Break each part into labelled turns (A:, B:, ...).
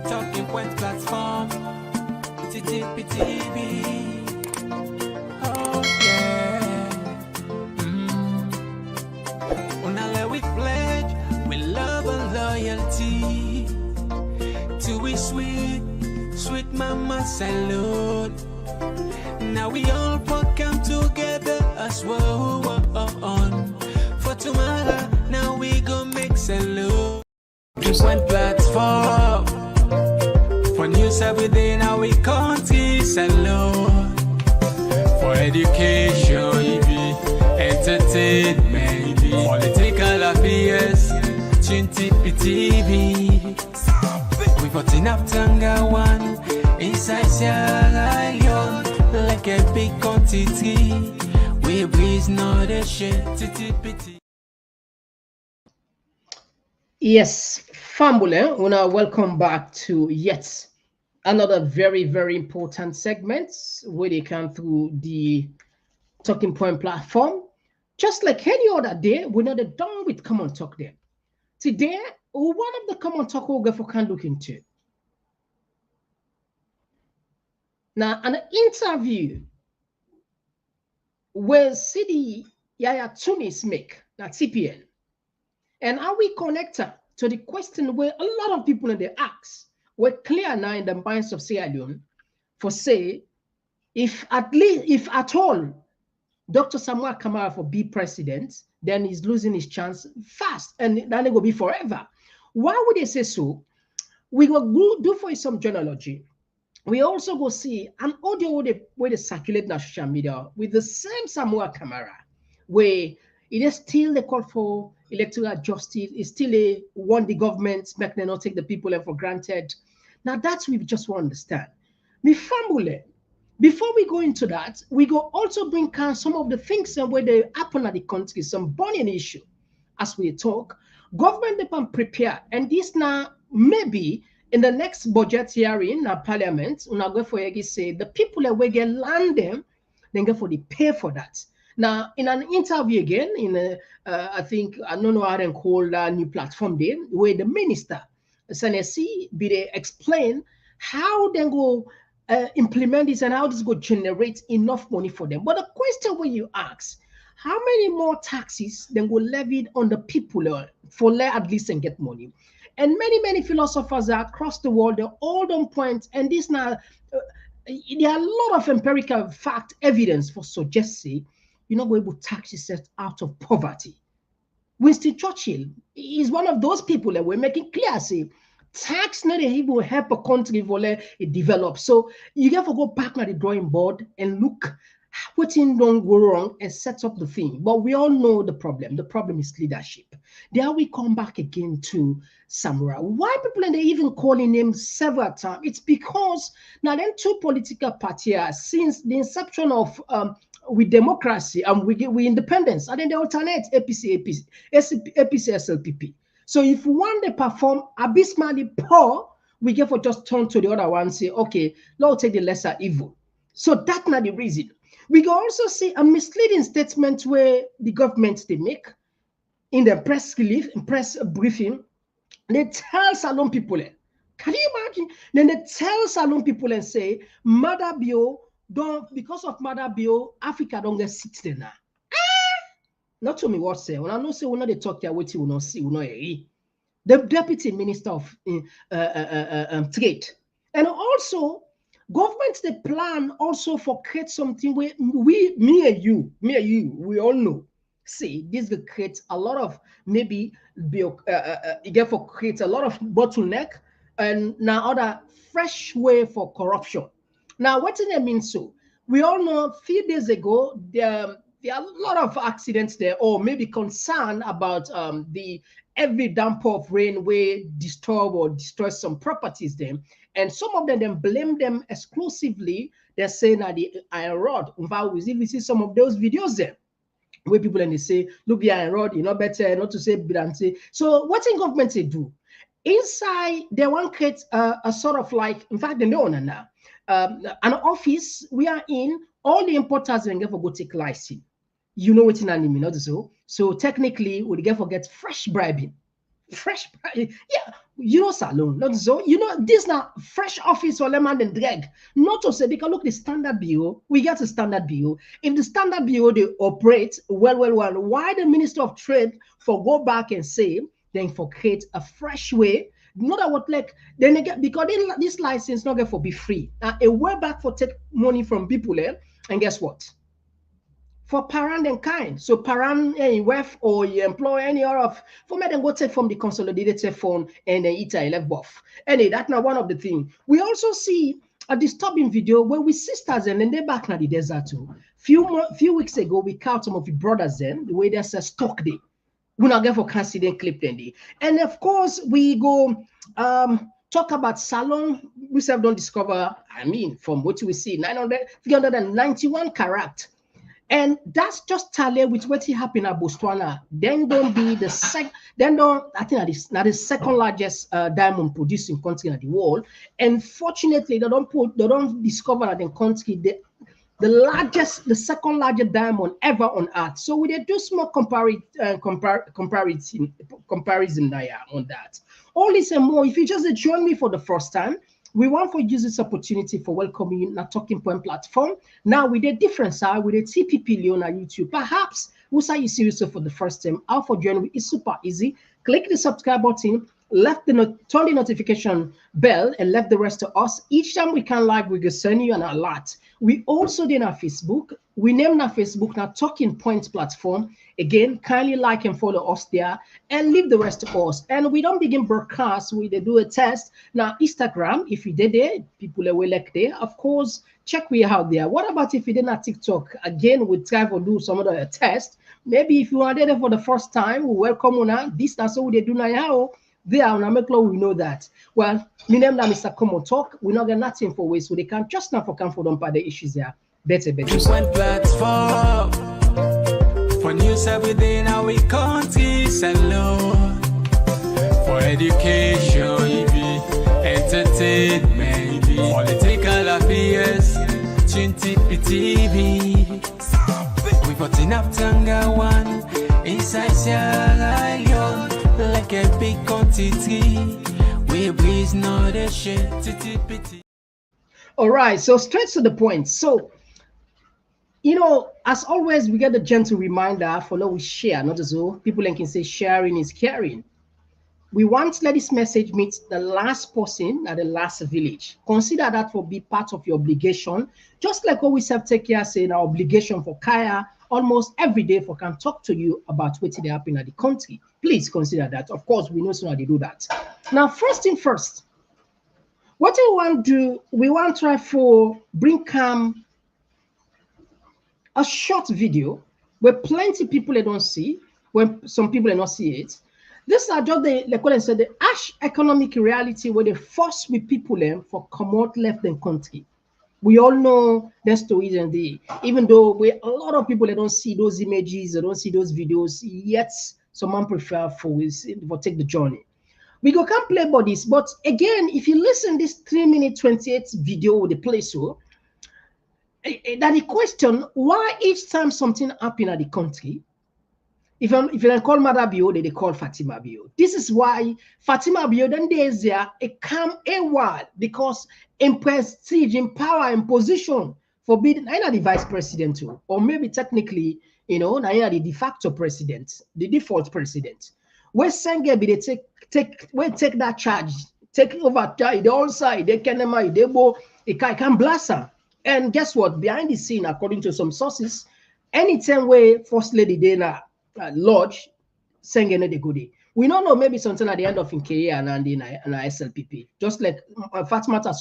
A: Talking Point platform, TTPTV. Oh yeah. Unale we pledge, we love and loyalty. To we sweet, sweet mama salute. Now we all come together as well on. For tomorrow, now we go make salute. Just one platform. For news every day, now we country salute. For education, entertainment, political affairs, TV. We got enough Tanga one inside Sierra Leone, like a big quantity. We breeze not a shit.
B: Yes, Fambule, una welcome back to yet another very, very important segment where they come through the Talking Point platform. Just like any other day, we're not done with Komon-Tok there. Today, one of the Komon-Tok we'll go for can look into. Now, an interview where City Yaya Tunis make, that CPN. And how we connect her to the question where a lot of people in the ask were clear now in the minds of Sierra Leone for say, if at all, Dr. Samura Kamara for be president, then he's losing his chance fast and then it will be forever. Why would they say so? We will do for some genealogy. We also go see an audio where they circulate on social media with the same Samura Kamara, where it is still the call for electoral justice. It's still a want the government make them not take the people for granted. Now that's we just want to understand. Me family. Before we go into that, we go also bring down some of the things where they happen at the country, some burning issue. As we talk, government they prepare, and this now maybe in the next budget hearing in parliament, una go for say the people that will get land them, then go for the pay for that. Now, in an interview again, I think, I don't know how to call that new platform there, where the minister, Sanesi, be they explain how they go implement this and how this go generate enough money for them. But the question when you ask, how many more taxes then go levied on the people for let at least and get money? And many philosophers are across the world, they're all on point, and this now, there are a lot of empirical fact evidence for suggesting you're not going to tax yourself out of poverty. Winston Churchill is one of those people that we're making clear, say, tax not even help a country for it develop. So you have to go back to the drawing board and look what don't go wrong and set up the thing. But we all know the problem. The problem is leadership. There we come back again to Samura. Why people are they even calling him several times? It's because now then two political parties since the inception of with democracy and we independence, and then they alternate APC, SLPP. So if one they perform abysmally poor, we get for just turn to the other one and say, okay, let's take the lesser evil. So that's not the reason. We can also see a misleading statement where the government they make in the press briefing. They tell Salon people, can you imagine? Then they tell Salon people and say, Mother Bio, don't because of Mother Bio, Africa don't get seats there now. Not to me what say. When I know say when they talk there, what you will not see, will not hear. The Deputy Minister of Trade, and also governments they plan also for create something where me and you, we all know. See, this will create a lot of maybe for create a lot of bottleneck and now other fresh way for corruption. Now, what does that mean? So we all know a few days ago there are a lot of accidents there, or maybe concern about the every downpour of rain where disturb or destroy some properties there. And some of them blame them exclusively. They're saying that the iron rod. In fact, we see some of those videos there where people and they say, look, the iron rod, you know better not to say Bidanti. So what in government they do? Inside, they want to create a sort of like, in fact, they know now. An office we are in, all the importers will get for go take license. You know what in anime, not so. So technically, we get for get fresh bribing. fresh, yeah, you know, salon, not so, you know, this now fresh office or lemon and drag. Not to say, because look, the standard bureau, we get a standard bureau. If the standard bureau they operate well, why the Minister of Trade for go back and say, then for create a fresh way? Not that what like then again, because this license not get for be free. A way back for take money from people, and guess what? For parent and kind. So parent and wife or you employ any other of for me then go take from the consolidated fund and then it left buff. And that's not one of the things. We also see a disturbing video where we sisters and then they back in the desert too. Few weeks ago, we caught some of the brothers then the way they say stock day. We not get for considering clip then day. And of course, we go talk about salon. We have don't discover, I mean, from what we see, 391 carat. And that's just tally with what happened at Botswana. Then don't be the second. Then don't. I think that is not the second largest diamond producing country in the world. And fortunately, they don't discover that the country the second largest diamond ever on earth. So we did do small comparison there on that. All this and more. If you just join me for the first time, we want to use this opportunity for welcoming you in a talking point platform. Now with a different side, with a TPP Leon on YouTube. Perhaps we say you serious for the first time. How for joining is super easy. Click the subscribe button, turn the notification bell, and left the rest to us. Each time we can live, we will send you an alert. We also did our Facebook. We named our Facebook now Talking Points platform. Again, kindly like and follow us there and leave the rest to us. And we don't begin broadcast. We do a test. Now, Instagram, if you did there, people are well like there. Of course, check we out there. What about if you did not TikTok? Again, we try to do some other test. Maybe if you are there for the first time, we welcome you now. This that's what they do now. They are on we know that. Well, my name is Mr. Komon-Tok. We not get nothing for waste, so they can just not for come for them by the issues there. Better.
A: One platform for news every day now we country alone. For education, entertainment, political affairs, 20 PTV. We put enough Tanga one inside Sierra Leone. Like a big quantity, we breeze not a shit.
B: All right, so straight to the point. So, you know, as always, we get the gentle reminder for we share, not as though people can say sharing is caring. We want to let this message meet the last person at the last village. Consider that for be part of your obligation, just like what we have take care saying our obligation for Kaya almost every day for can talk to you about what's happening at the country. Please consider that. Of course, we know so how they do that. Now, first thing first, what we want to do, we want to try for bring calm a short video where plenty people they don't see, when some people they not see it. This are just the harsh economic reality where they force with people for come out left the country. We all know the stories and even though a lot of people they don't see those images, they don't see those videos, yet someone prefer for take the journey. We can't play bodies, but again, if you listen this 3-minute 28 video with the play so that the question why each time something happen at the country, if you call Mother Bio, they call Fatima Bio. This is why Fatima Bio then there's there a calm a while because in prestige, in power, in position for being either the vice president too, or maybe technically, you know, either the de facto president, the default president. Where Senge be they take that charge, take over the whole side, they can blast her. And guess what? Behind the scene, according to some sources, anytime where First Lady Dana lodge, Senge the goodie. We don't know maybe something at the end of in KA and in SLPP. Just like Fatmata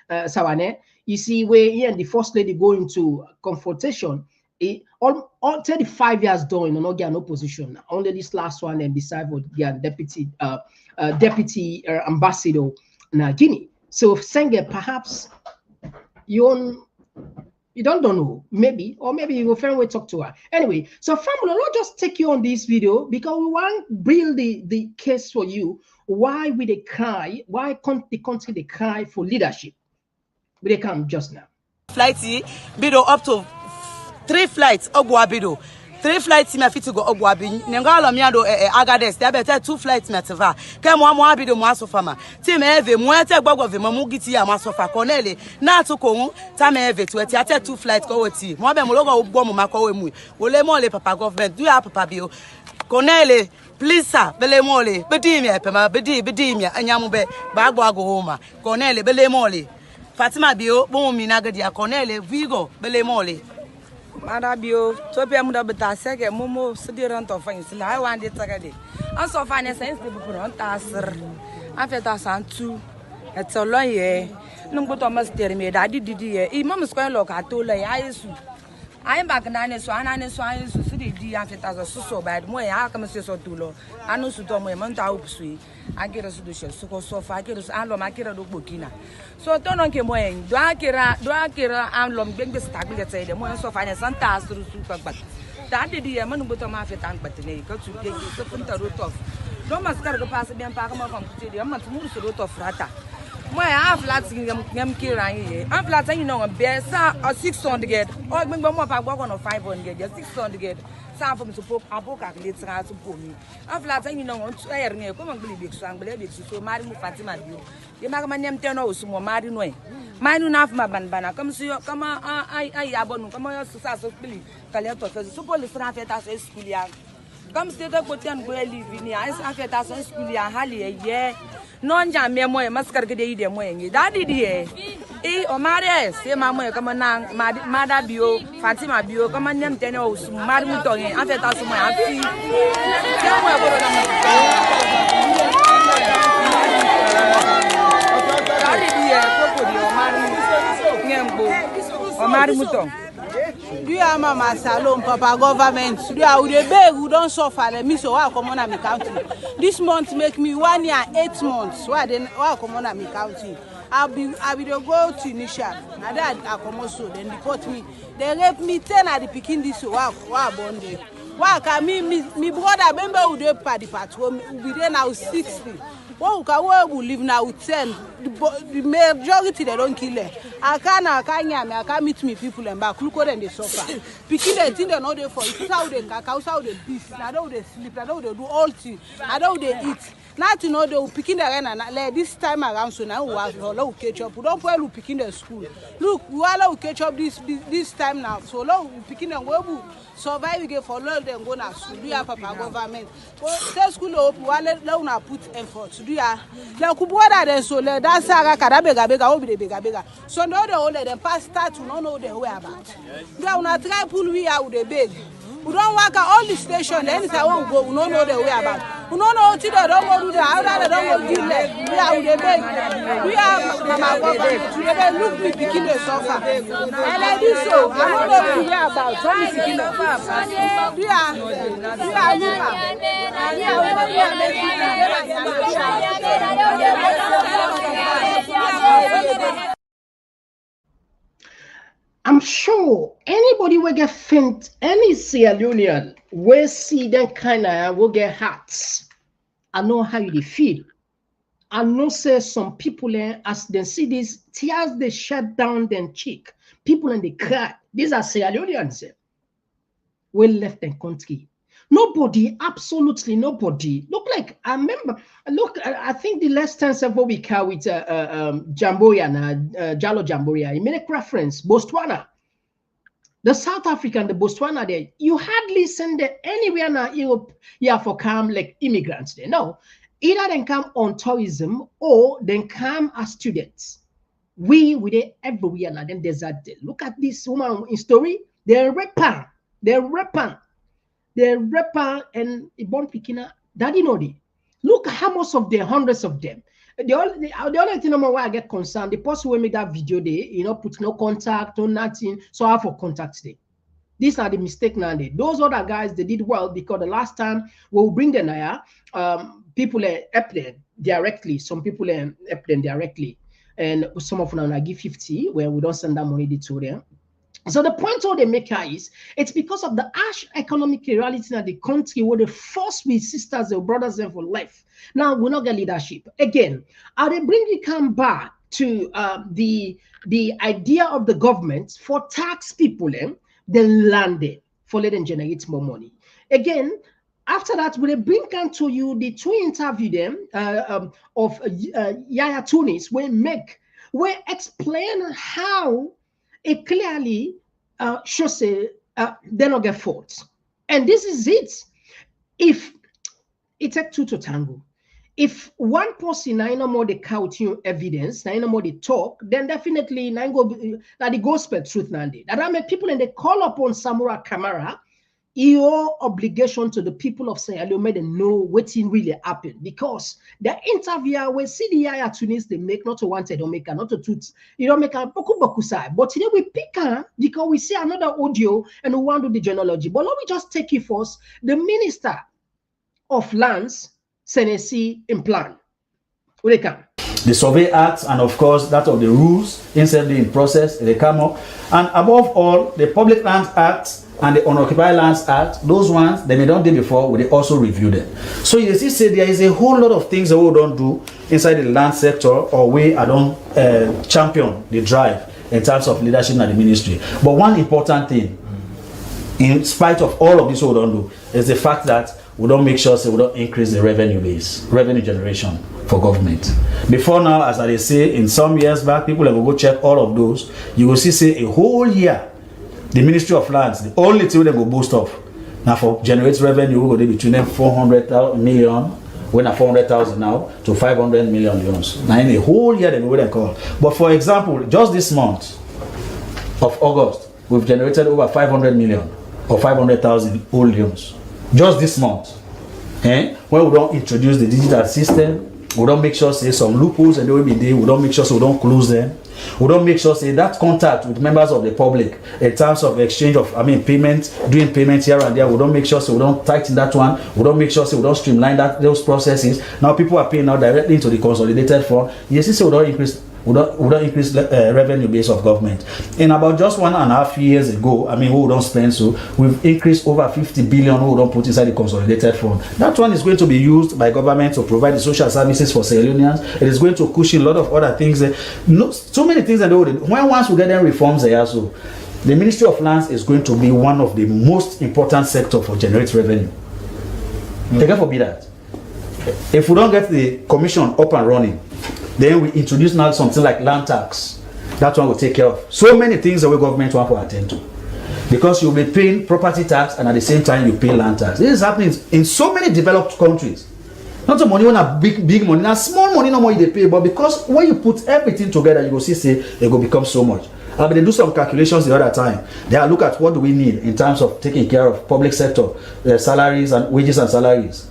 B: Sawane, you see where he and the First Lady go into confrontation. All 35 years done, no get no position. Only this last one and decide for the deputy ambassador in Guinea. So Senge, perhaps you don't know, maybe, or maybe you will find a way to talk to her. Anyway, so family, not just take you on this video because we want to build the case for you. Why we they cry? Why can't the country they cry for leadership? But they come just now.
C: Flights, Bido up to 3 flights, Ogwa Bido. 3 flights me fit to go Ogwabi. Nengalo miado Agades. There better 2 flights me teva. Ke mo abi do mo asofa ma. Ti me eve mo ete gbogbo ve mo giti ya mo asofa Cornele. Na to ko ta me eve to eti ate 2 flights ko woti. Mo be mo logo ugbo mo mako we mu. Wole mo le papa government. Do ya papa bio. Cornele please sir, bele mole. Bedi me pema bedi me anyamu be ba agbo homa. Cornele bele mole. Fatima bio bo mi na gadi Cornele Vigo bele mole.
D: Marabio, Topia Mudabata Seke, Momo, Sidirant of Fines, I want it again. And so finance sense the Buron Tasser. After Tassan too, it's a lawyer. No good Thomas tell me that did the Imam Square look at all I am back 9 swan and swine to city after Tazza so bad. Moy, I come see so too low. I know to Tom Monta Upsui. I get a solution, so far, I get us and Makira Bukina. So don't on Kemoing, Drakira, and Lom Big Stagger say the more so finance and task through super but that did the amount of mafia tank but today got to take the punta root of. Don't must go past the Parma from the amount of root of Rata. My half lads in Yam Kiran, I'm flat, you know, a bear, or 600 get, or maybe more I walk on a 500 get, 600 get. Some from support a book at Little to pull me. I'm flat, you know, come and believe it, so believe it, so Marimu Fatima, you make my name 10 or some more Marine way. Mine enough, my bandana, come see you, come on, I abon, come on, so Billy, Caleto, support the Strafet as a school. Come stay up with them, go live in the ice after that school, Halley, yeah. Non jam me moy maskar ke dey dem moy ngi dadi die e o mare se ma moy kama na mada bio Fatima bio kama nem tene o su mar mu to ngi afeta su moy afi se moy boro na dadi die koko di o mar ngembo o mar mu to.
E: Do you have mama salon papa government? Do you have the beg who don't suffer? Let me so I come on my country. This month make me 1 year 8 months. Why then I come on my country? I'll be go to Tunisia. And that I come also then deport me. They rape me 10 at the picking this wow bonded. Why can me brother remember who they party part will be there now 60. Where we live now with 10. The majority they don't kill them. I can't meet me people and back. Look what they suffer. Picking the thing they know they for. It's how they cacao, how they beast. I know they sleep. I know they do all things. I know they eat. Now to know they will picking the rain and like this time around so now we will catch up. We don't put we picking the school. Look, we will catch up this time now. So now we picking them where we survive again for long then go to school. Do you have papa government? Tell school up we will put effort. Do you have like kubwada then so like that saga bega obi de bega. So now the whole them past start to not know the way about. They will not try pull we out with the big. We don't work at all the station. Then I won't go. We don't know the way about. We don't know what they don't go do. How they don't go do that. We are with the big. We are mama government. We are look we begin to suffer. And like this so, I don't know what we are about. So we begin to suffer. We are
B: I'm sure anybody will get faint, any Sierra Leonean will see them kind of will get hearts. I know how you feel. I know say some people as they see these tears they shut down their cheek. People and they cry. These are Sierra Leoneans. We left the country. Nobody, absolutely nobody. Look like I remember. Look, I think the last time several week with Jamboya and Jalo Jamboya, he made a reference Botswana, the South African, the Botswana there. You hardly send them anywhere in Europe here for come like immigrants there. No, either they come on tourism or they come as students. We there everywhere now. Then there's that. Look at this woman in story. They're rapper. The rapper and born Pikina, Daddy Nodi. Look how much of the hundreds of them. The only thing why I get concerned, the person who made that video, they put no contact or nothing. So I have for contact today. These are the mistake now. Those other guys they did well because the last time we will bring them here, people help them directly. Some people help them directly, and some of them I give 50 where we don't send that money to them. So the point all they make is it's because of the harsh economic reality in the country where they force with sisters or brothers and for life. Now we not get leadership. Again, are they bringing come back to the idea of the government for tax people, the landed for letting generate more money. Again, after that, we bring on to you the two interview them of Yaya Tunis, we explain how it clearly shows they not get fault. And this is it. If it takes two to tango, if one person I no more the count you evidence, I no more the talk, then definitely na go that the gospel truth nandi. That I mean people and they call upon Samura Kamara, your obligation to the people of Sierra Leone made them know what really happened, because the interviewer will see the Yaya Tunis they make not to wanted or make not to tooth, you don't make a boku side. But today we pick her because we see another audio and we want to do the genealogy. But let me just take you first. The minister of lands, Senesi in plan. Will they come?
F: The Survey Act, and of course that of the rules instantly in process, they come up. And above all, the Public Lands Act and the Unoccupied Lands Act, those ones, they may not do before, we also review them. So you see, say there is a whole lot of things that we don't do inside the land sector, or we I don't champion the drive in terms of leadership in the ministry. But one important thing, in spite of all of this we don't do, is the fact that we don't make sure we don't increase the revenue base, revenue generation for government. Before now, as I say, in some years back, people will go check all of those. You will see, say, a whole year, the Ministry of Lands, the only thing they will boast of. Now for generate revenue, we go between them 400 million, when at 400,000 now, to 500 million euros. Now in a whole year, they will call. But for example, just this month of August, we've generated over 500 million or 500,000 old euros. Just this month. When we don't introduce the digital system, we don't make sure say some loopholes and they will be there, we don't make sure so we don't close them. We don't make sure say that contact with members of the public in terms of exchange of payments, doing payments here and there, we don't make sure so we don't tighten that one, we don't make sure so we don't streamline those processes. Now people are paying now directly into the consolidated fund. Yes, so we don't increase revenue base of government. In about just 1.5 years ago, we don't spend, so we've increased over 50 billion we don't put inside the consolidated fund. That one is going to be used by government to provide the social services for Sierra Leoneans. It is going to cushion a lot of other things. So many things that they would. When once we get them reforms there, so the Ministry of Lands is going to be one of the most important sector for generate revenue. God forbid that. If we don't get the commission up and running, then we introduce now something like land tax. That one will take care of so many things that we government want to attend to. Because you'll be paying property tax and at the same time you pay land tax. This is happening in so many developed countries. Not the money when a big money, now small money no more they pay, but because when you put everything together, you will see say it will become so much. They do some calculations the other time. They look at what do we need in terms of taking care of public sector salaries and wages and salaries.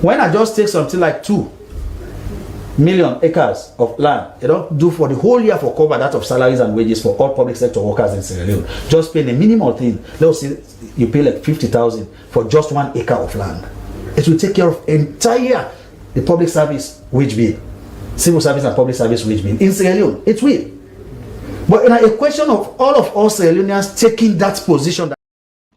F: When I just take something like 2 million acres of land, you don't do for the whole year for cover that of salaries and wages for all public sector workers in Sierra Leone. Just paying a minimal thing. Let's say you pay like 50,000 for just 1 acre of land. It will take care of entire the public service wage bill, civil service and public service wage bill in Sierra Leone. It will. But in a question of all of us Sierra Leoneans taking that position.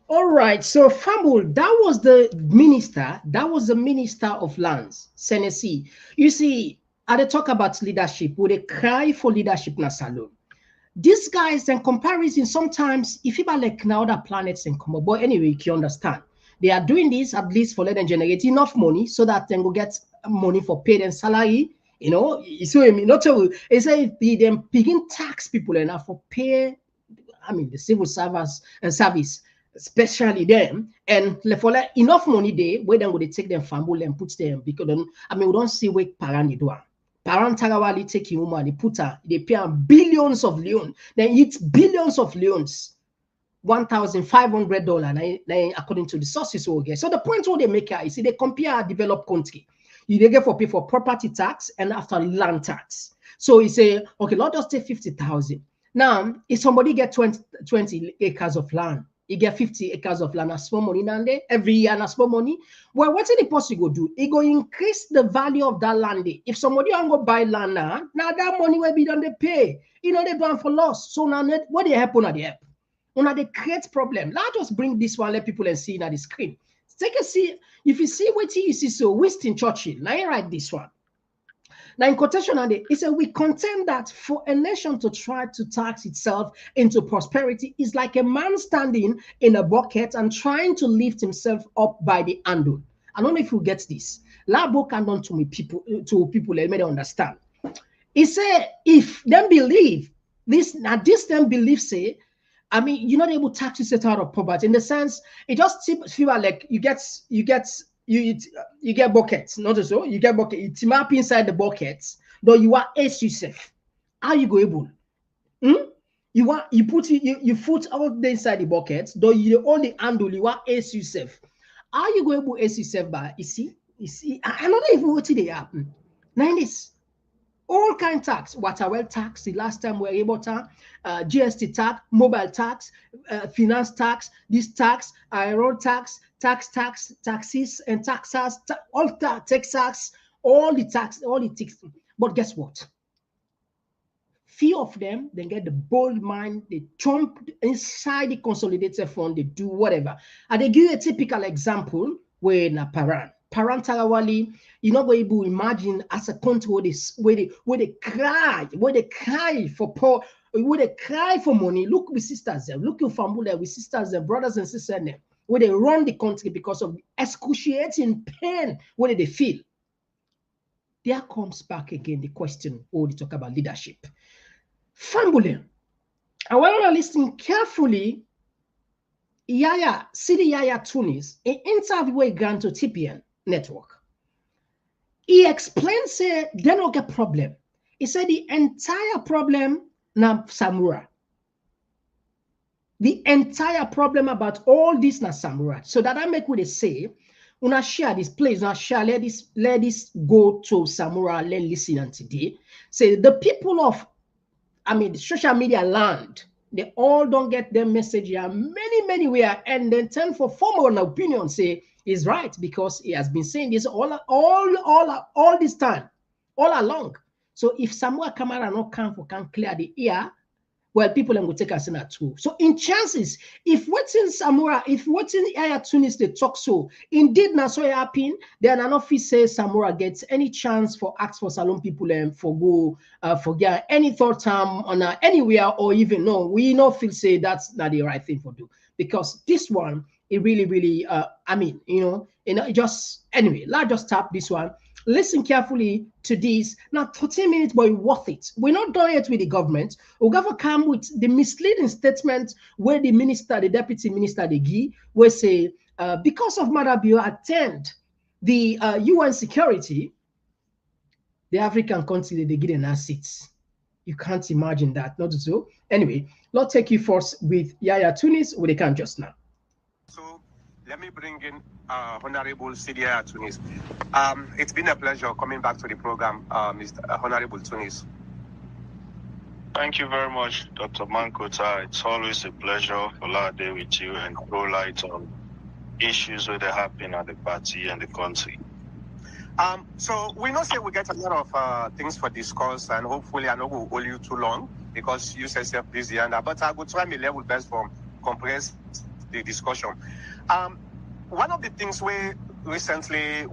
B: All right, so Famul, that was the minister of lands, Senesi. You see, they talk about leadership, would they cry for leadership in a salon? These guys, in comparison, sometimes if you like now other planets in common, but anyway, you can understand. They are doing this at least for let them generate enough money so that they will get money for pay them salary. You know, so not to say them begin tax people enough for pay. The civil service and service, especially them, and for like enough money there, where then would they take them family and put them because we don't see where parent do. Parent Tarawali take him money, put her, they pay billions of loans, then it's billions of loans. $1,500 according to the sources we get. So the point what they make here is they compare a developed country. You get for pay for property tax and after land tax. So he say, okay, let's just take 50,000. Now, if somebody get 20 acres of land, he get 50 acres of land, a small money there, every year and a small money. Well, what's the person go do? He go increase the value of that land. If somebody want go buy land now that money will be done they pay. They do for loss. So now what they happen at the help? They create problem. Let's just bring this one, let people see it at the screen. Take a see. If you see what you see, so Winston Churchill, now I write this one. Now, in quotation, he said, we contend that for a nation to try to tax itself into prosperity is like a man standing in a bucket and trying to lift himself up by the handle. I don't know if you get this. Labo can done to people, let me understand. He said, if them believe this, now this them believe, say, I mean, you're not able to tax yourself out of poverty. In the sense, it just feel like you get buckets, not so you get bucket, you team up inside the buckets, though you are ace yourself. How you go able? You put all the inside the bucket, though you only handle, you are ace yourself. How you go able ace yourself by you see, I'm not even what they happen. Now this all kind tax, water tax, the last time we were able to GST tax, mobile tax, finance tax, this tax, road tax, taxes and taxes, all tax, all the tax. But guess what? Few of them, they get the bold mind, they jump inside the consolidated fund, they do whatever. And they give you a typical example where in a parental, you're not going to imagine as a country where they cry for poor, where they cry for money. Look with sisters there, look your family with sisters and brothers and sisters there, where they run the country because of the excruciating pain where they feel. There comes back again the question, they talk about leadership. Family, I want to listen carefully. Yaya Tunis, an interview with Grant to TPN network. He explains they don't get problem. He said the entire problem na Samura. The entire problem about all this na Samura. So that I make what they say, una share this place, una share, let this go to Samura, let listen and today. Say the people of the social media land, they all don't get their message here many where, and then turn for formal opinion say is right because he has been saying this all this time, all along. So if Samura Kamara not can clear the ear, well, people are going to take us in at two. So in chances, if what's in Yaya Tunis they talk so, indeed na so happen, then an office says Samura gets any chance for ask for Salon people and for get any thought time on anywhere or even no, we not feel say that's not the right thing for do. Because this one, it really, just anyway, let's just tap this one. Listen carefully to this. Now, 13 minutes, but worth it. We're not done yet with the government. We're going to come with the misleading statement where the deputy minister, they give, where say, because of Madabio attend the UN security, the African country, they get enough seats. You can't imagine that, not so. Anyway, let's take you first with Yaya Tunis, where they come just now.
G: So let me bring in Honorable Yaya Tunis. It's been a pleasure coming back to the program, Mr. Honorable Tunis.
H: Thank you very much, Dr. Mankota. It's always a pleasure for our day with you and throw light on issues that happen at the party and the country.
G: So we know say we get a lot of things for discuss, and hopefully I know we'll hold you too long because you say yourself busy, but I will try my level best for compress the discussion. One of the things we recently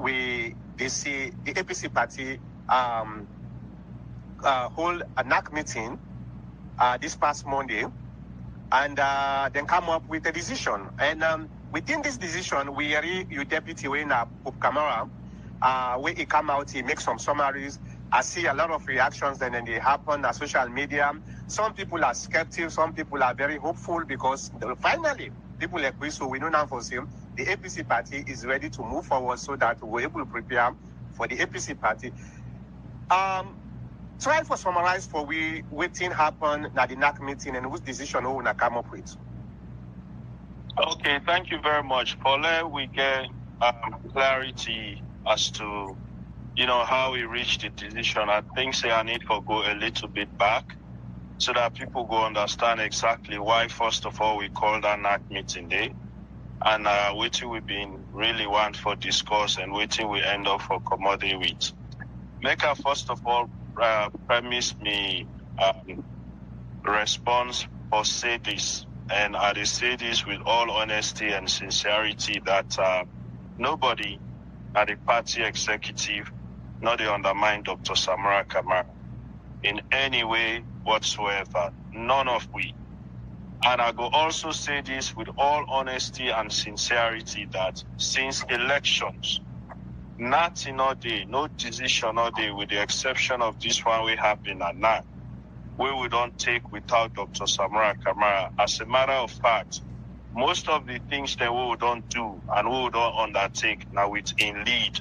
G: they see the APC party hold a NAC meeting this past Monday, and then come up with a decision. And within this decision, we hear your deputy Samura Kamara, where he come out, he makes some summaries. I see a lot of reactions, and then they happen on social media. Some people are skeptical, some people are very hopeful because finally people like we, so we know now for him, the APC party is ready to move forward so that we're able to prepare for the APC party. Try for summarize for waiting happen at the NAC meeting and whose decision we will come up with.
H: Okay, thank you very much. Paul, we get clarity as to how we reached the decision. I think I need to go a little bit back so that people go understand exactly why, first of all, we called that NAC meeting day and waiting we've been really want for discourse and waiting we end up for commodity with. Make a first of all premise me response or say this, and I say this with all honesty and sincerity that nobody at the party executive not to undermine Dr. Samura Kamara in any way whatsoever. None of we. And I go also say this with all honesty and sincerity that since elections, nothing all day, no decision all day, with the exception of this one we happen at now, we don't take without Dr. Samura Kamara. As a matter of fact, most of the things that we don't do and we don't undertake now with in lead.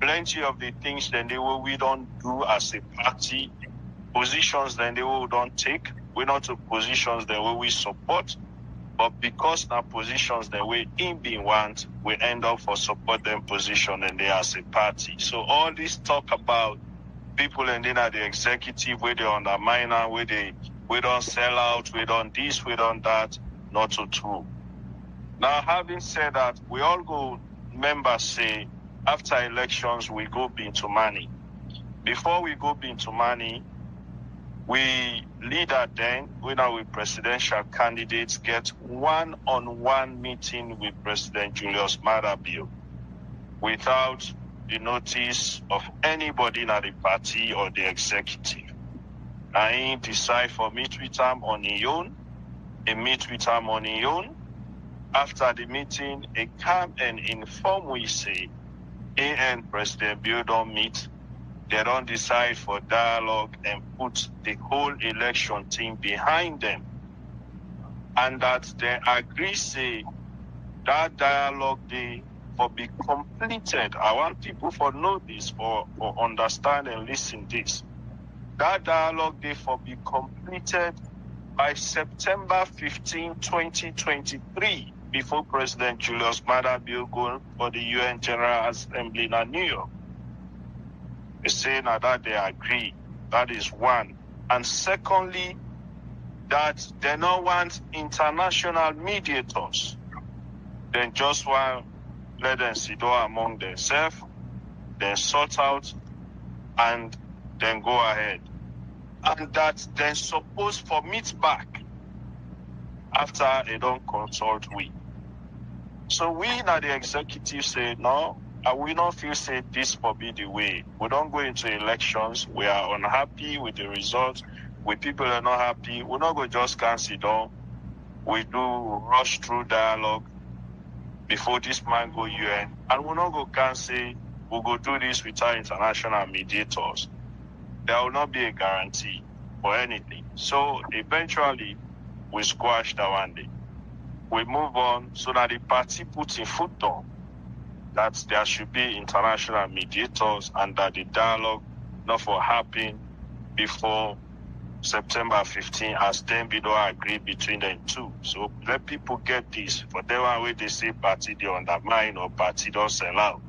H: Plenty of the things that we don't do as a party, positions that we don't take, we're not to positions that we support, but because now positions that we in being want, we end up for support them position and they as a party. So all this talk about people and then at the executive where they undermine and where we don't sell out, we don't this, we don't that, not so true. Now having said that, we all go members say after elections we go into money. Before we go into money, we leader then, we now with presidential candidates get one-on-one meeting with President Julius Maada Bio without the notice of anybody in the party or the executive. I decide for meet with him on his own, a meet with him on his own. After the meeting, a come and inform we say, AN President Bio don't meet. They don't decide for dialogue and put the whole election team behind them. And that they agree, say, that dialogue day for be completed. I want people for know this, for understand and listen this. That dialogue day for be completed by September 15, 2023, before President Julius Maada Bio go for the UN General Assembly in New York. They say now that they agree. That is one. And secondly, that they don't want international mediators. They just want let them sit down among themselves, then sort out, and then go ahead. And that they're supposed for meet back after they don't consult we. So we now the executive say no. And we don't feel say this will be the way. We don't go into elections. We are unhappy with the results. With people are not happy. We're not going to just can't sit down. We do rush through dialogue before this man go UN. And we're not going to can't say we'll go do this without international mediators. There will not be a guarantee for anything. So eventually we squash that one day. We move on so that the party puts in foot down that there should be international mediators and that the dialogue not for happen before September 15 as then we don't agree between them two. So let people get this. For them one way they say party they undermine or party don't sell out.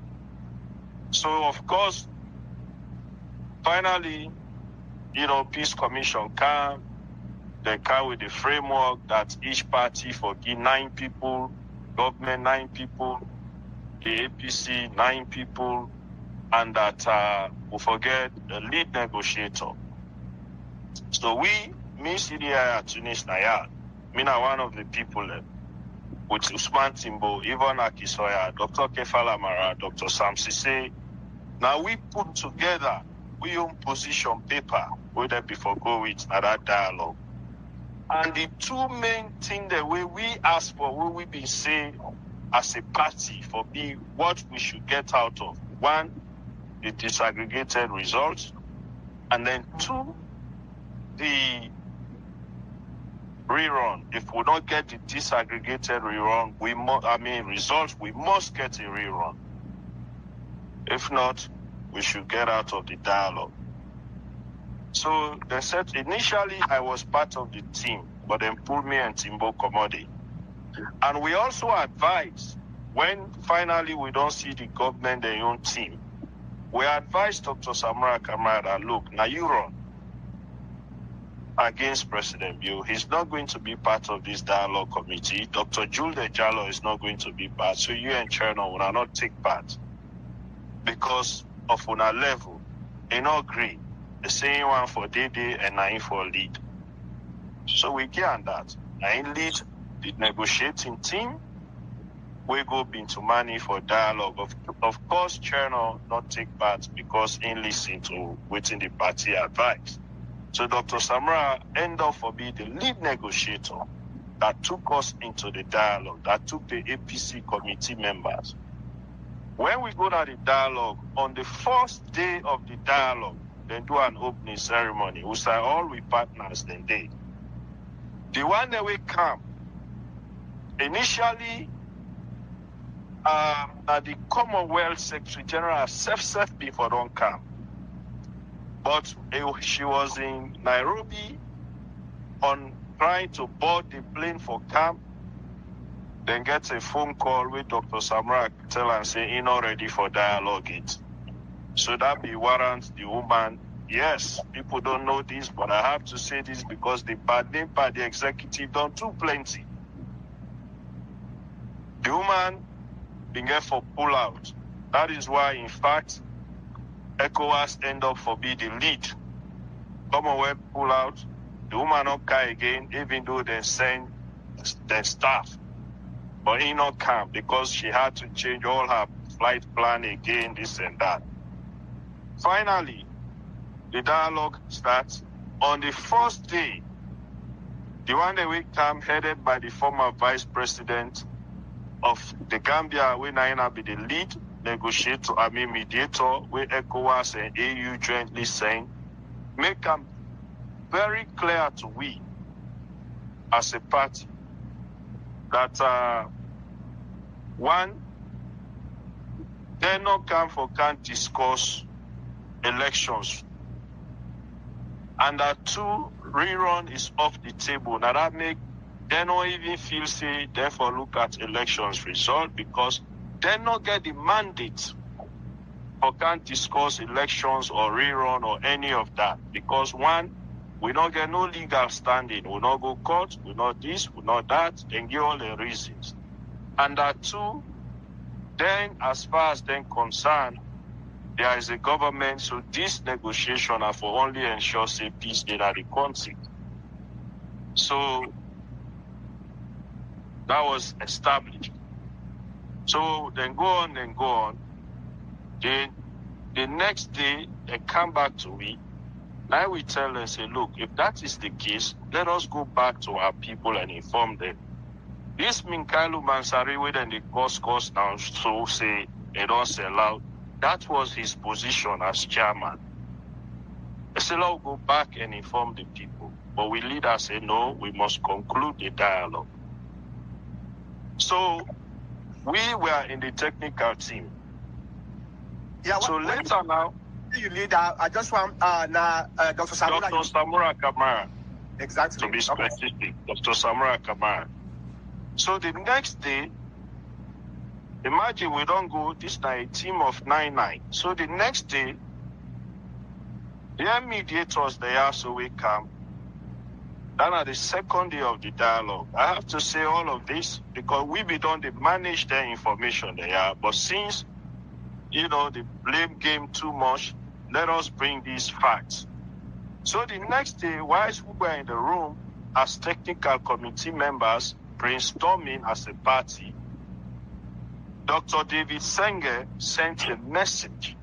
H: So of course, finally, Peace Commission come. They come with the framework that each party forgive 9 people, government 9 people, the APC 9 people, and that we forget the lead negotiator. So me CDI at Tunis Nayar, me na one of the people with Usman Timbo, Ivan Akisoya, Dr. Kefala Mara, Dr. Sam Sise. Now we put together, we own position paper, where they before go with that dialogue. And the two main things that we ask for, what we been saying as a party for be what we should get out of. One, the disaggregated results. And then 2, the rerun. If we don't get the disaggregated rerun, results, we must get a rerun. If not, we should get out of the dialogue. So they said initially I was part of the team, but then pulled me and Timbo Komode. And we also advise when finally we don't see the government, their own team, we advise Dr. Samura Kamara, look, now you run against President Bio. He's not going to be part of this dialogue committee. Dr. Jules Jallo is not going to be part. So you and Cherno will not take part because of on a level. They not agree. The same one for Dede and 9 for lead. So we get on that. 9 lead the negotiating team we go into money for dialogue. Of course, Cherno not take part because he listen to waiting the party advice. So Dr. Samura ended up for being the lead negotiator that took us into the dialogue, that took the APC committee members. When we go to the dialogue, on the first day of the dialogue, then do an opening ceremony. We say all we partners then did. The one that we come, initially, the Commonwealth Secretary General self before don't come. But she was in Nairobi on trying to board the plane for camp, then gets a phone call with Dr. Samura tell and say, "You're not ready for dialogue it." So that be warrant the woman. Yes, people don't know this, but I have to say this because the bad name by the executive don't do plenty. The woman being get for pull out. That is why, in fact, ECOWAS end up for be the lead. Commonwealth pull out. The woman not come again, even though they send their staff. But he not come because she had to change all her flight plan again, this and that. Finally, the dialogue starts. On the first day, the one that we come headed by the former vice president of the Gambia, we now be the lead negotiator, mediator, with ECOWAS and AU jointly saying, make them very clear to we as a party that one, they not come for can't discuss elections. And that two, rerun is off the table. Now that make they not even feel say therefore look at elections result because they not get the mandate for can't discuss elections or rerun or any of that. Because one, we don't get no legal standing. We not go court, we not this, we not that, and give all the reasons. And that two, then as far as then concerned, there is a government, so this negotiation are for only ensure say peace in the country. So that was established. So then go on. Then the next day they come back to me. Now we tell them, say, look, if that is the case, let us go back to our people and inform them. This Minkailu Mansari, when they course now, so say they don't sell out. That was his position as chairman. They say, let's go back and inform the people. But we leaders say, no, we must conclude the dialogue. So we were in the technical team.
G: Yeah.
H: So later now,
G: you lead. I just want Dr. Samura.
H: Dr. Samura Kamara.
G: Exactly.
H: To be specific, Dr. Samura Kamara. So the next day, imagine we don't go, this night, a team of 9. So the next day, the mediators they are, so we come. Then at the second day of the dialogue, I have to say all of this because we be done to manage their information they are. But since, they blame game too much, let us bring these facts. So the next day, whilst we were in the room as technical committee members brainstorming as a party, Dr. David Senge sent a message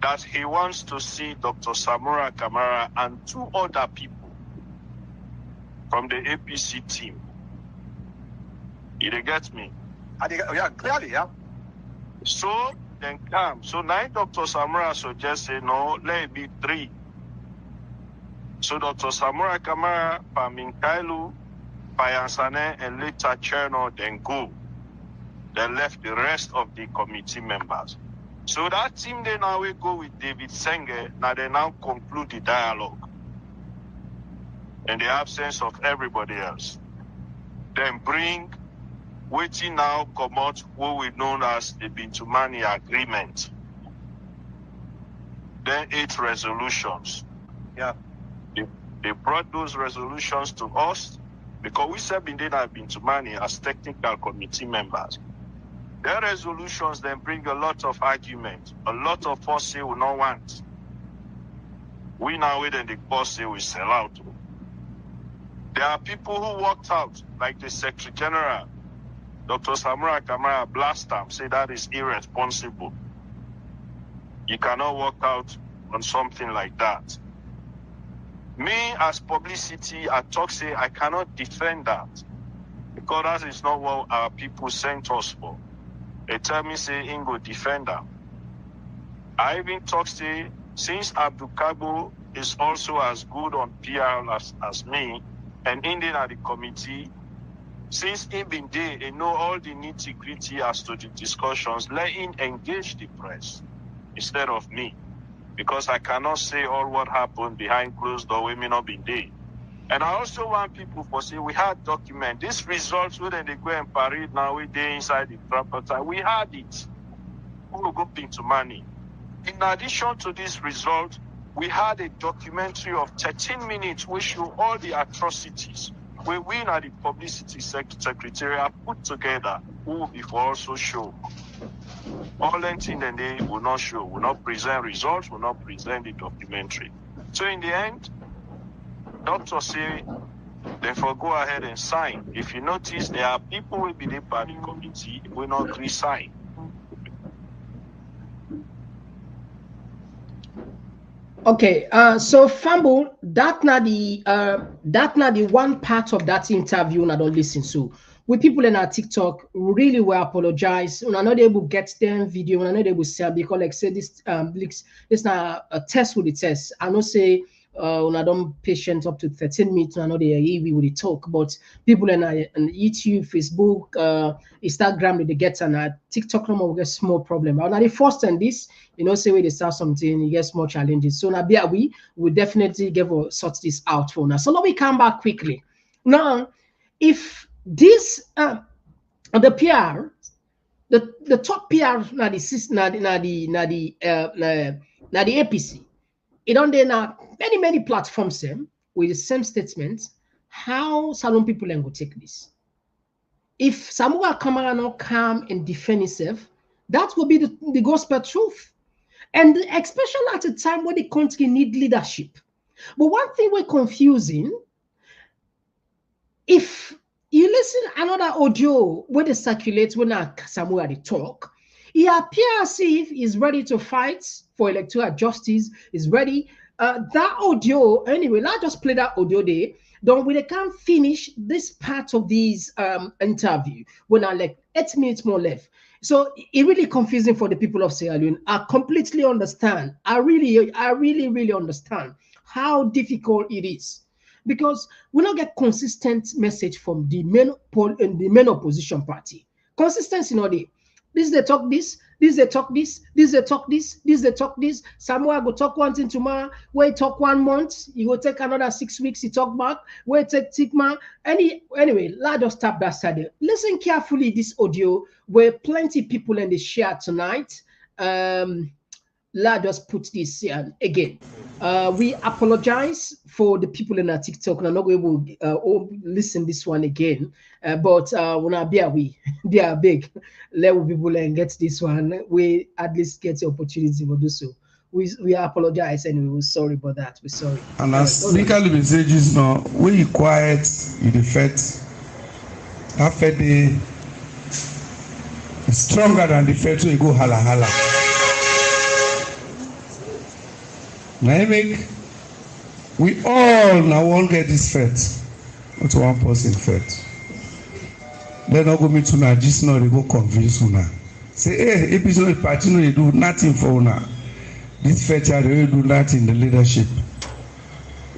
H: that he wants to see Dr. Samura Kamara and 2 other people from the APC team. You get me?
G: Yeah, clearly, yeah.
H: So then come. So now Dr. Samura suggests, say, no, let it be 3. So Dr. Samura Kamara, Paminkailu, Payansane, and later Cherno then go. They left the rest of the committee members. So that team, they now will go with David Senge. Now they now conclude the dialogue in the absence of everybody else. Then bring waiting now come out what we know as the Bintumani agreement. Then 8 resolutions.
G: Yeah.
H: They brought those resolutions to us because we said Bintumani as technical committee members. Their resolutions then bring a lot of argument. A lot of us say we don't want. We now wait and the boss say we sell out. There are people who walked out, like the Secretary General, Dr. Samura Kamara blast them, say that is irresponsible. You cannot work out on something like that. Me, as publicity, I talk, say I cannot defend that. Because that is not what our people sent us for. They tell me, say, Ingo, defend them. I even talk, say, since Abdul Kabo is also as good on PR as me, and Indian at the committee, since he been there, he know all the nitty-gritty as to the discussions, let him engage the press instead of me. Because I cannot say all what happened behind closed door, we may not be there. And I also want people to say, we had document. These results, when they go and parade now, we there inside the proper, we had it. We will go into money. In addition to this result, we had a documentary of 13 minutes which show all the atrocities we at the publicity secretariat put together, who will be for also show. All anything that they will not show, will not present results, will not present the documentary. So in the end, doctors say, therefore go ahead and sign. If you notice, there are people who will be there by the committee will not resign.
B: Okay, so Famble, that not the one part of that interview I don't listen to. With people in our TikTok, really will apologize. We're not able to get them video, we're not able to sell because like say this this not a test with the test. I know say when I don't patient up to 13 minutes, I know they are with the talk, but people in YouTube, Facebook, Instagram, they get and TikTok no more get small problem. But now the first and this, you know, say when they start something, you get small challenges. So now we will definitely sort this out for now. So now we come back quickly. Now, if this the PR, the top PR na the APC, it on there now many platforms with the same statement. How Salon people then go take this? If Samura Kamara not come and defend himself, that will be the gospel truth. And especially at a time when the country need leadership. But one thing we're confusing, if you listen another audio when they circulate when Samura they talk, he appears as if he's ready to fight for electoral justice, is ready. That audio, anyway, let's just play that audio there. Don't we can't finish this part of this interview when I like 8 minutes more left. So it really confusing for the people of Sierra Leone. I completely understand. I really understand how difficult it is. Because we don't get consistent message from the main opposition party. Consistency, you know, this they talk this, this they talk this, this they talk this, this they talk this. Samoa go talk one thing tomorrow, wait talk 1 month, you go take another 6 weeks, you talk back, wait take Tigma. Anyway, let's just tap that side. Listen carefully this audio where plenty people in the share tonight. Let's just put this again. We apologize for the people in our TikTok. We're not going to listen this one again. But when I be are big, let people and get this one. We at least get the opportunity to do so. We apologize and we're sorry about that. We're sorry.
I: And as legal messages now, when you quiet, you defect. That fed is stronger than the fed, so you go hala hala. Now we all now won't get this fed. Not one person fed. They not go meet to now, just now they go convince you now. Say, hey, episode party no they do nothing for now. This fed they will do that in the leadership.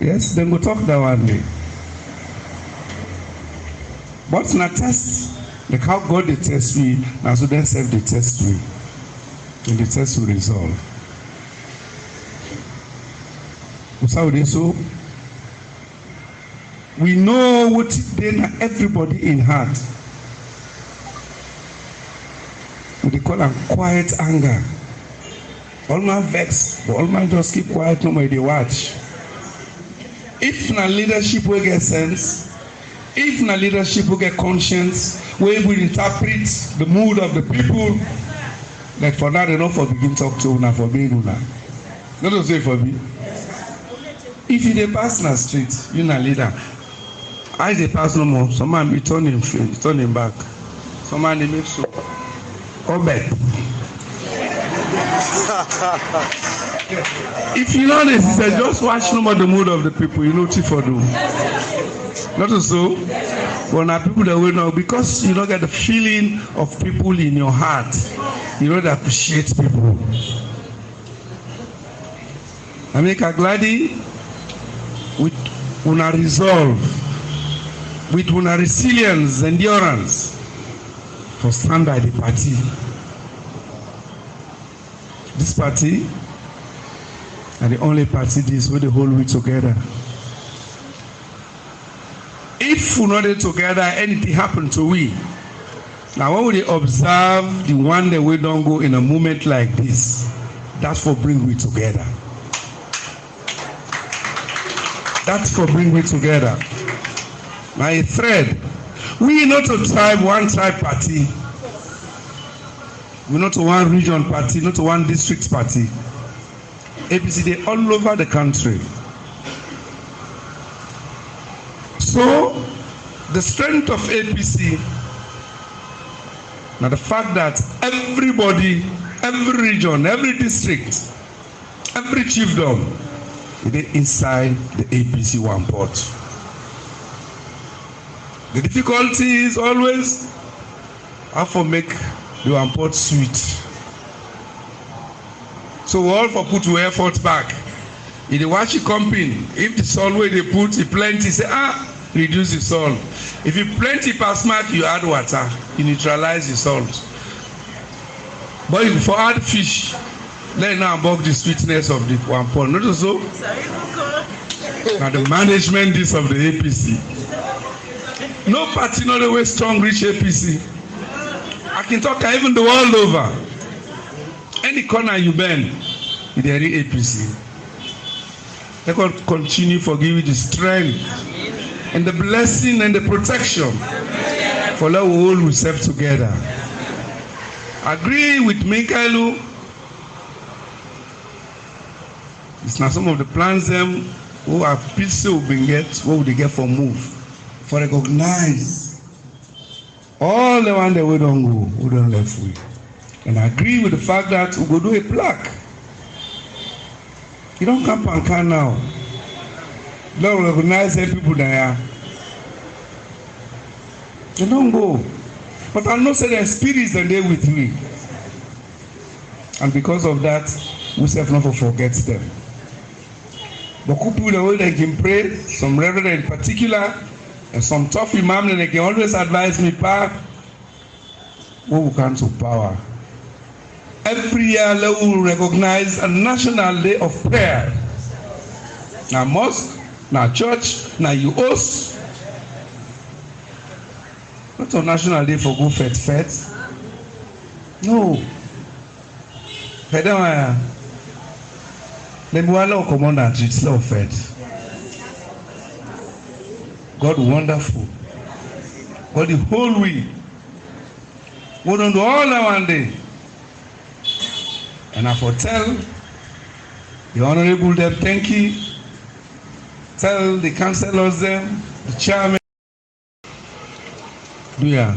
I: Yes, then go talk that one day. But na test, like how God they test we, now so then self they test we. And the test will resolve. So we know what then everybody in heart. They call them quiet anger. All man vex, but all man just keep quiet no more they watch. If na leadership will get sense, if na leadership will get conscience, we will interpret the mood of the people. Like for that, they don't for begin talk to una for being una. Not say for me. If you dey pass na street, you na leader. I dey pass no more. Some man be turning back. Someone they make so. Obed. If you know this, just watch no more the mood of the people. You know what for do. Not so. But now people that will know because you don't get the feeling of people in your heart. You don't appreciate people. I make a glady with una resolve, with una resilience, endurance for stand by the party. This party and the only party this with the whole week together. If we not together, anything happen to we. Now when we observe the one that we don't go in a moment like this, that's for bring we together. That's for bring we together. My thread, we not a tribe, one tribe party. We're not one region party, not one district party. APC, they all over the country. So, the strength of APC, now the fact that everybody, every region, every district, every chiefdom, is inside the APC one pot. The difficulty is always how to make the one pot sweet. So we all for put our effort back. If they watch it company, if the salt where they put it plenty, say reduce the salt. If you plenty pass mark, you add water, you neutralize the salt. But if you add fish, let now above the sweetness of the one pot. Not so. Now the management this of the APC. No party not the way strong reach APC. I can talk even the world over. Any corner you bend, in the APC. Let God continue to give you the strength and the blessing and the protection for let we all we serve together. Agree with Michaelu. It's not some of the plans them who are peaceful been get, what would they get for move? For recognize all the one that we don't go, we don't left with. And I agree with the fact that we go do a plaque. You don't come and can now. Don't recognize the people there. They don't go. But I know say their spirits are there with me. And because of that, we self not forget them. But people the way they can pray, some reverend in particular, and some tough imam that they can always advise me, Pa, what we can to power. Every year we will recognize a national day of prayer. Now mosque, now church, now you host. Not a national day for go fet. No. Let me allow commandant it's not fet. God wonderful. God the whole week. We don't do all that one day. And I foretell the honorable them thank you. Tell the councillors them, the chairman. Yeah.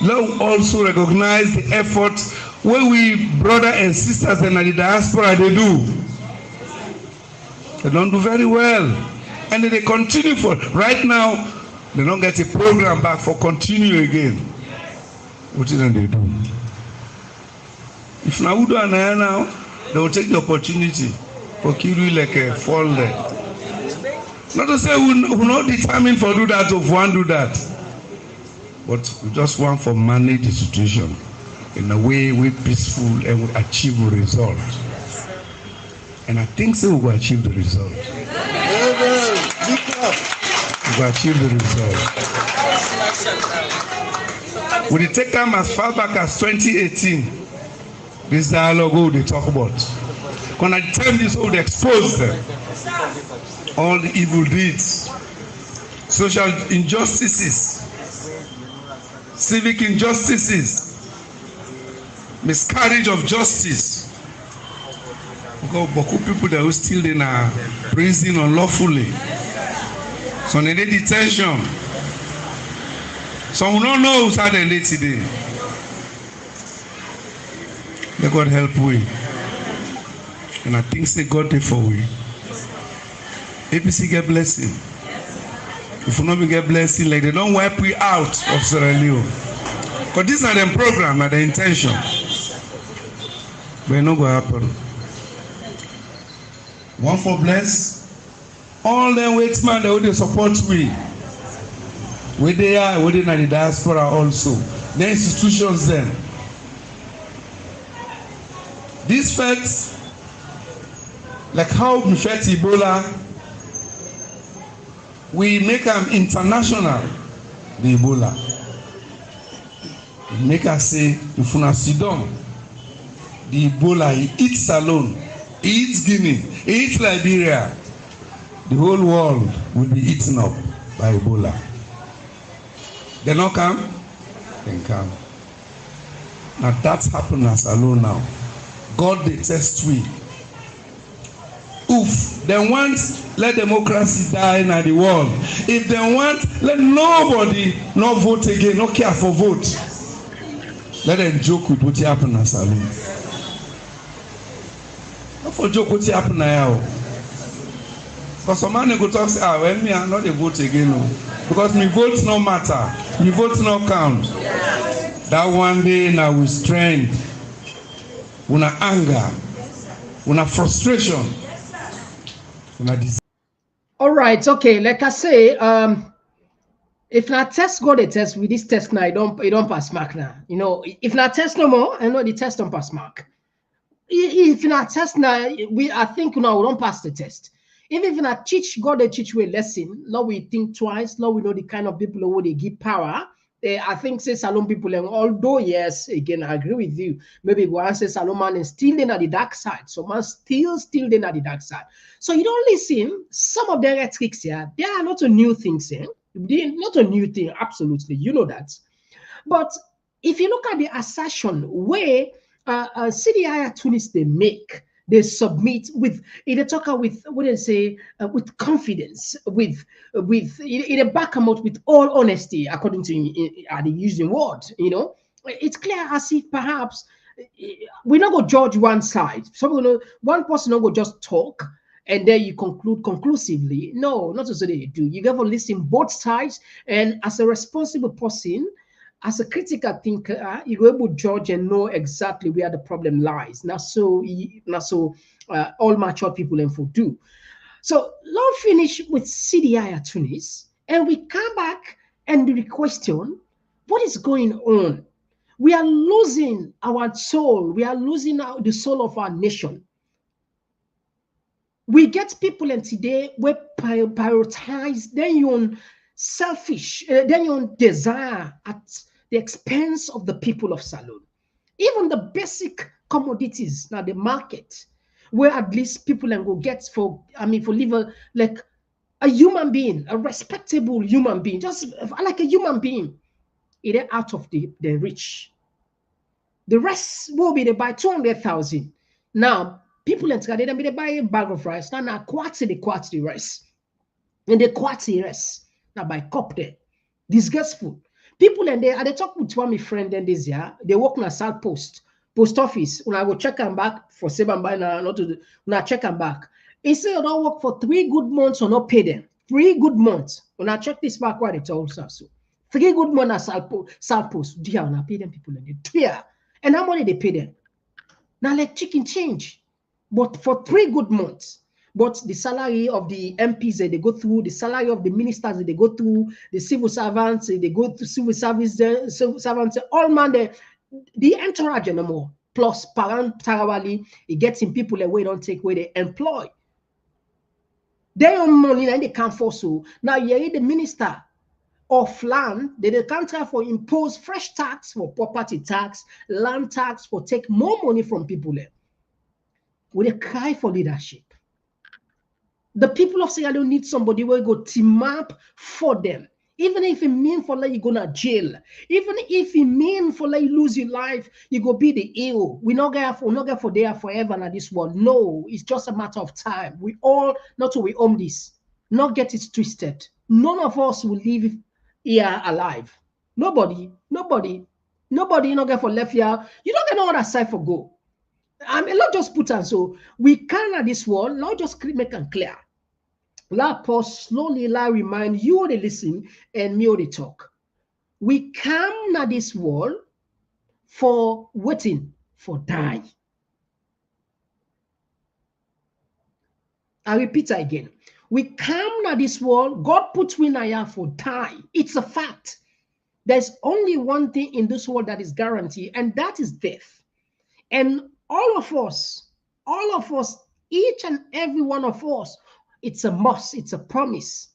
I: Let also recognize the effort where we brothers and sisters in the diaspora they do. They don't do very well. And they continue for right now, they don't get a program back for continue again. What is it they do? If now we do now, they will take the opportunity for Kiri like a fall there. Not to say we're not determined for do that or want to do that. But we just want to manage the situation in a way we're peaceful and we achieve a result. And I think so we will achieve the result. We will achieve the result. We take them as far back as 2018. This dialogue they talk about. When I tell this, they expose them. All the evil deeds, social injustices, civic injustices, miscarriage of justice. Because people that are still in a prison unlawfully. So they need detention. Some don't know who's had a late today. May God help we. And I think say God did for we. APC get blessing. If we not get blessing, like they don't wipe we out of Sierra Leone. Because this is not the program, not the intention. But it not going to happen. One for bless. All them weights man that would support we. Where they are, where they are in the diaspora also. The institutions then. These facts, like how we fight Ebola, we make them international, the Ebola. We make us say, if you sit down, the Ebola, he eats alone, he eats Guinea, he eats Liberia. The whole world will be eaten up by Ebola. They not come? They come. Now that's happened as alone now. God they test we. Oof, they want let democracy die in the world. If they want, let nobody not vote again, not care for vote. Let them joke with what happened as alone. Not for joke what happened now. Because some man go talk say, when me I not they vote again, no. Because me votes no matter, me votes no count. That one day now with strength, una anger, una frustration, una desire.
B: All right, okay. Like I say, if not test go the test with this test now, it don't pass mark now. You know, if not test no more, I know the test don't pass mark. If not test now, I think now we don't pass the test. Even if not teach God they teach we a lesson, now we think twice, now we know the kind of people who they give power. I think say Salon people, and although yes, again I agree with you. Maybe go and say Salon man is still in at the dark side. So man still in at the dark side. So you don't listen. Some of their tricks here, they are not a new things here. They're not a new thing, absolutely. You know that. But if you look at the assertion where CDI Tunis they make, they submit with they talk with what they say with confidence, with in a back out with all honesty, according to the using word. You know, it's clear as if perhaps we're not gonna judge one side. So you know, one person not go just talk and then you conclude conclusively. No, not as they do. You got to listen both sides, and as a responsible person, as a critical thinker, you're able to judge and know exactly where the problem lies. Not so all mature people and for do. So let's finish with CDI at Tunis, and we come back and we question what is going on. We are losing our soul. We are losing the soul of our nation. We get people and today we prioritize their own selfish, their own desire at the expense of the people of Salon. Even the basic commodities now the market, where at least people can go get for live like a human being, a respectable human being, just like a human being, it is out of the rich. The rest will be they buy 200,000. Now people in Tzgade, they buy a bag of rice. Now quarter the rice. And the quarter rice. Now by cup there. Disgraceful. People and they talk with one of my friend and this year, they work on a South Post office. When I go check them back for 7 by now, not to when I check them back. He said I don't work for 3 good months or not pay them. 3 good months. When I check this back, why they told us so. 3 good months at South Post. Dear, when I pay them people and they clear. And how much they pay them? Now like chicken change. But for 3 good months, but the salary of the MPs that they go through, the salary of the ministers that they go through, the civil servants, they go to civil service, civil servants, all man, the entourage no more. Plus, parent tarawali, it gets in people away, don't take away, they employ. They own money and they can't force you. Now, you the minister of land, they can't try for impose fresh tax for property tax, land tax for take more money from people there. With a cry for leadership. The people of Sierra Leone need somebody who will go team up for them. Even if it means for like you go to jail, even if it means for like you lose your life, you go be the ill. We're not going for there forever in this world. No, it's just a matter of time. We all not to we own this, not get it twisted. None of us will live here alive. Nobody not get for left here. You don't get no other side for go. I mean, not just put on so we can at this wall, not just make and clear. Let pause slowly, let remind you they listen and me they talk. We come at this wall for waiting for die. I repeat again. We come at this world, God put we here for die. It's a fact. There's only one thing in this world that is guaranteed, and that is death. And all of us, each and every one of us, it's a must, it's a promise,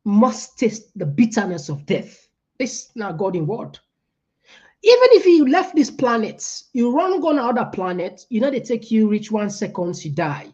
B: must taste the bitterness of death. This is not God's word. Even if you left this planet, you run on another planet, you know they take you reach 1 second to die.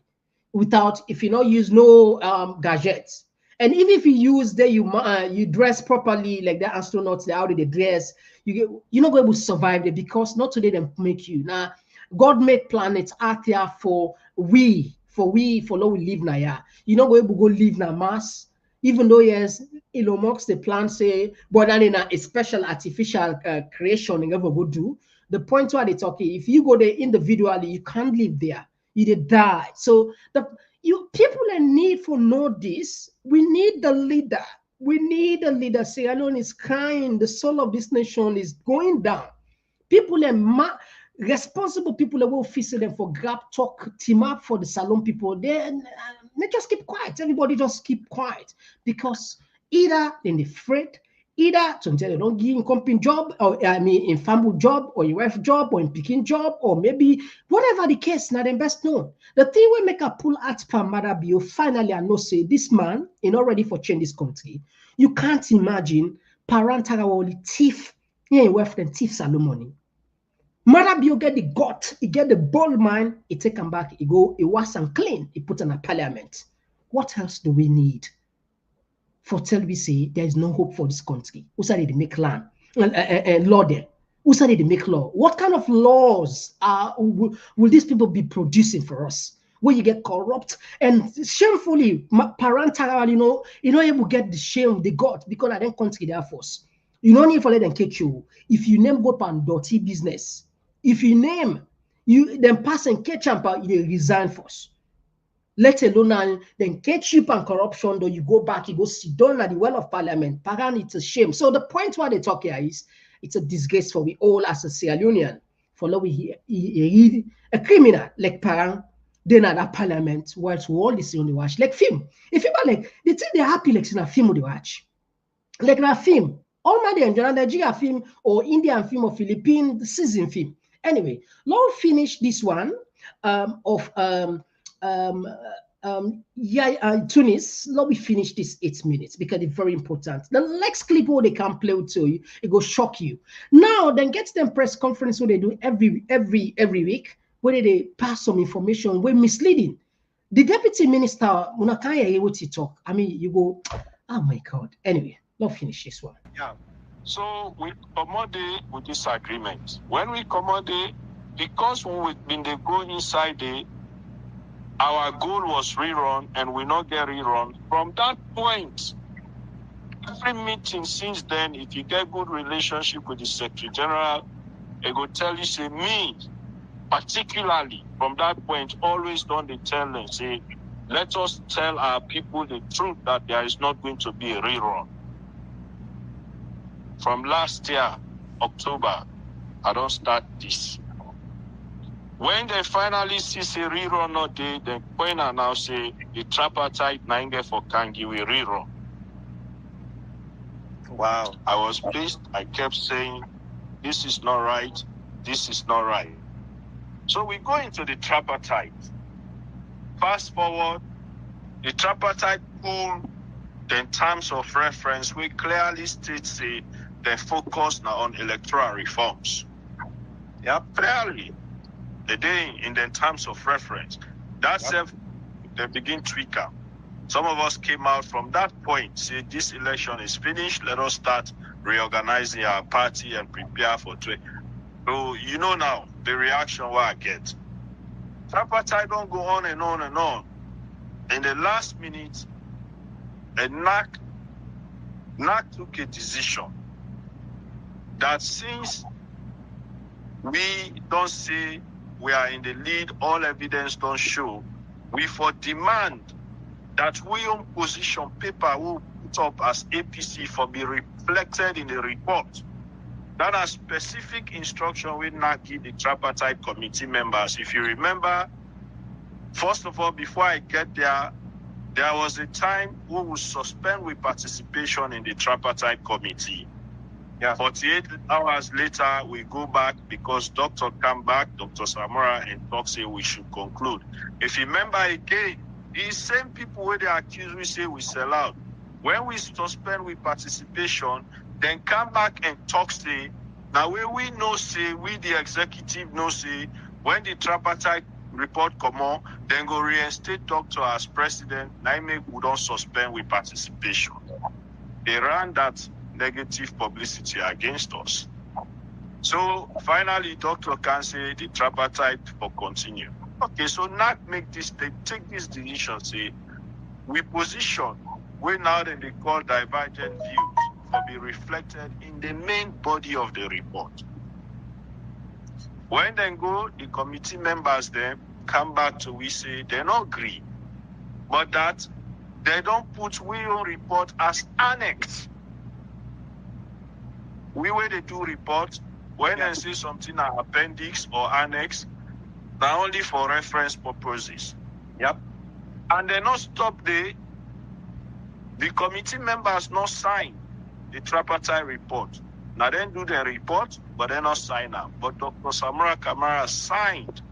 B: Without, if you not use no gadgets, and even if you use there, you dress properly like the astronauts, how do they dress? You're not going to survive it because not today them make you. Now, God made planets out there for now we live now. Yeah, you're not going to go live now Mars, even though yes, Elon Musk the plan say, but then in a special artificial creation you never go do. The point where they talking, if you go there individually, you can't live there. You die. So people in need for know this. We need the leader. We need a leader. Sierra Leone is crying. The soul of this nation is going down. People and responsible people that will visit them for grab talk team up for the salon people. They just keep quiet. Everybody just keep quiet because either they're afraid. Either to tell you don't give in company job, or I mean in family job, or your wife job, or in picking job, or maybe whatever the case, not the best known. The thing we make a pull at Pamara Bio finally I know say this man is not ready for change this country. You can't imagine parental thief, yeah, wife and thief Salomoni. Marabio get the gut, he get the bold mind, he take him back, he go, he wash and clean, he put in a parliament. What else do we need? For tell we say there is no hope for this country. Who said they make land law there? Who said they make law? What kind of laws will these people be producing for us? Where you get corrupt and shamefully parental, you know able to get the shame they got because I didn't country their force. You don't need for let them catch you. If you name go pan dirty business, if you name you then pass and catch up, you resign first. Let alone then catch you and corruption, though you go back, you go sit down at the well of parliament. Pagan, it's a shame. So the point where they talk here is it's a disgrace for we all as a Sierra Leonean. For now we hear a criminal like Pagan, then at that parliament, whilst we all listen on the watch. Like film. If people like they think they're happy like in a film they watch. Like a film. All my enjoy Nigeria film or Indian film or Philippine season film. Anyway, now finish this one Tunis, let me finish this 8 minutes because it's very important. The next clip where they can play with you, it will shock you. Now, then get them press conference where they do every week, where they pass some information, we're misleading. The deputy minister, Munakaya, what he talk. I mean, you go, oh my God. Anyway, let's finish this one.
H: Yeah. So we accommodate with this agreement. When we accommodate, because we've been they go inside our goal was rerun and we not get rerun. From that point, every meeting since then, if you get good relationship with the Secretary General, it will tell you, say, me, particularly from that point, always don't they tell them, say, let us tell our people the truth that there is not going to be a rerun. From last year, October, I don't start this. When they finally see say rerun no day, then point and now say the tripartite Nainge for Kangi will rerun. Wow. I was pleased. I kept saying, this is not right. This is not right. So we go into the tripartite. Fast forward, the tripartite pool, in terms of reference, we clearly state say they focus now on electoral reforms. Yeah, clearly. The day in the terms of reference, that's they begin tweaker. Some of us came out from that point, say this election is finished, let us start reorganizing our party and prepare for it. So you know now the reaction what I get. Tripartite don't go on and on and on. In the last minute, NAC took a decision that since we don't say we are in the lead, all evidence don't show, we for demand that we own position paper will put up as APC for be reflected in the report. That are specific instruction we not give the tripartite committee members. If you remember, first of all, before I get there was a time we will suspend with participation in the tripartite committee. Yeah. 48 hours later, we go back because Dr. come back, Dr. Samura, and talk say we should conclude. If you remember again, these same people where they accuse we say we sell out. When we suspend with participation, then come back and talk say, now we know say, we the executive know say, when the tripartite report come on, then go reinstate Doctor as president, now make we don't suspend with participation. They ran that negative publicity against us. So finally, Doctor can say the tripartite for continue. Okay, so not make this, they take this decision, say, we position, we now then they call divergent views for be reflected in the main body of the report. When then go, the committee members then come back to we say they don't agree, but that they don't put we own report as annex. We where they do report, when they say something are appendix or annex, not only for reference purposes. Yep. And they not stop the committee members not sign the tripartite report. Now then do the report, but they not sign up. But Dr. Samura Kamara signed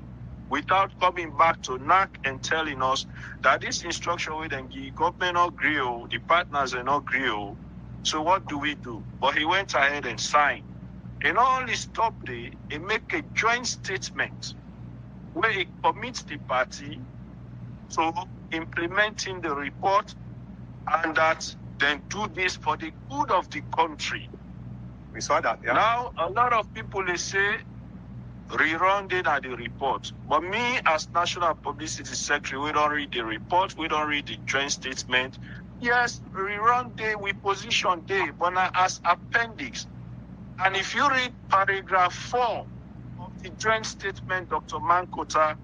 H: without coming back to NAC and telling us that this instruction we then give, government not agree, the partners are not agree. So what do we do? But he went ahead and signed. He not only stopped it, he make a joint statement where he commits the party to implementing the report and that then do this for the good of the country. We saw that, yeah. Now, a lot of people, they say, rerun it at the report. But me, as National Publicity Secretary, we don't read the report, we don't read the joint statement. Yes, rerun day, we position day, but now as appendix. And if you read paragraph 4 of the joint statement, Dr. Mankota,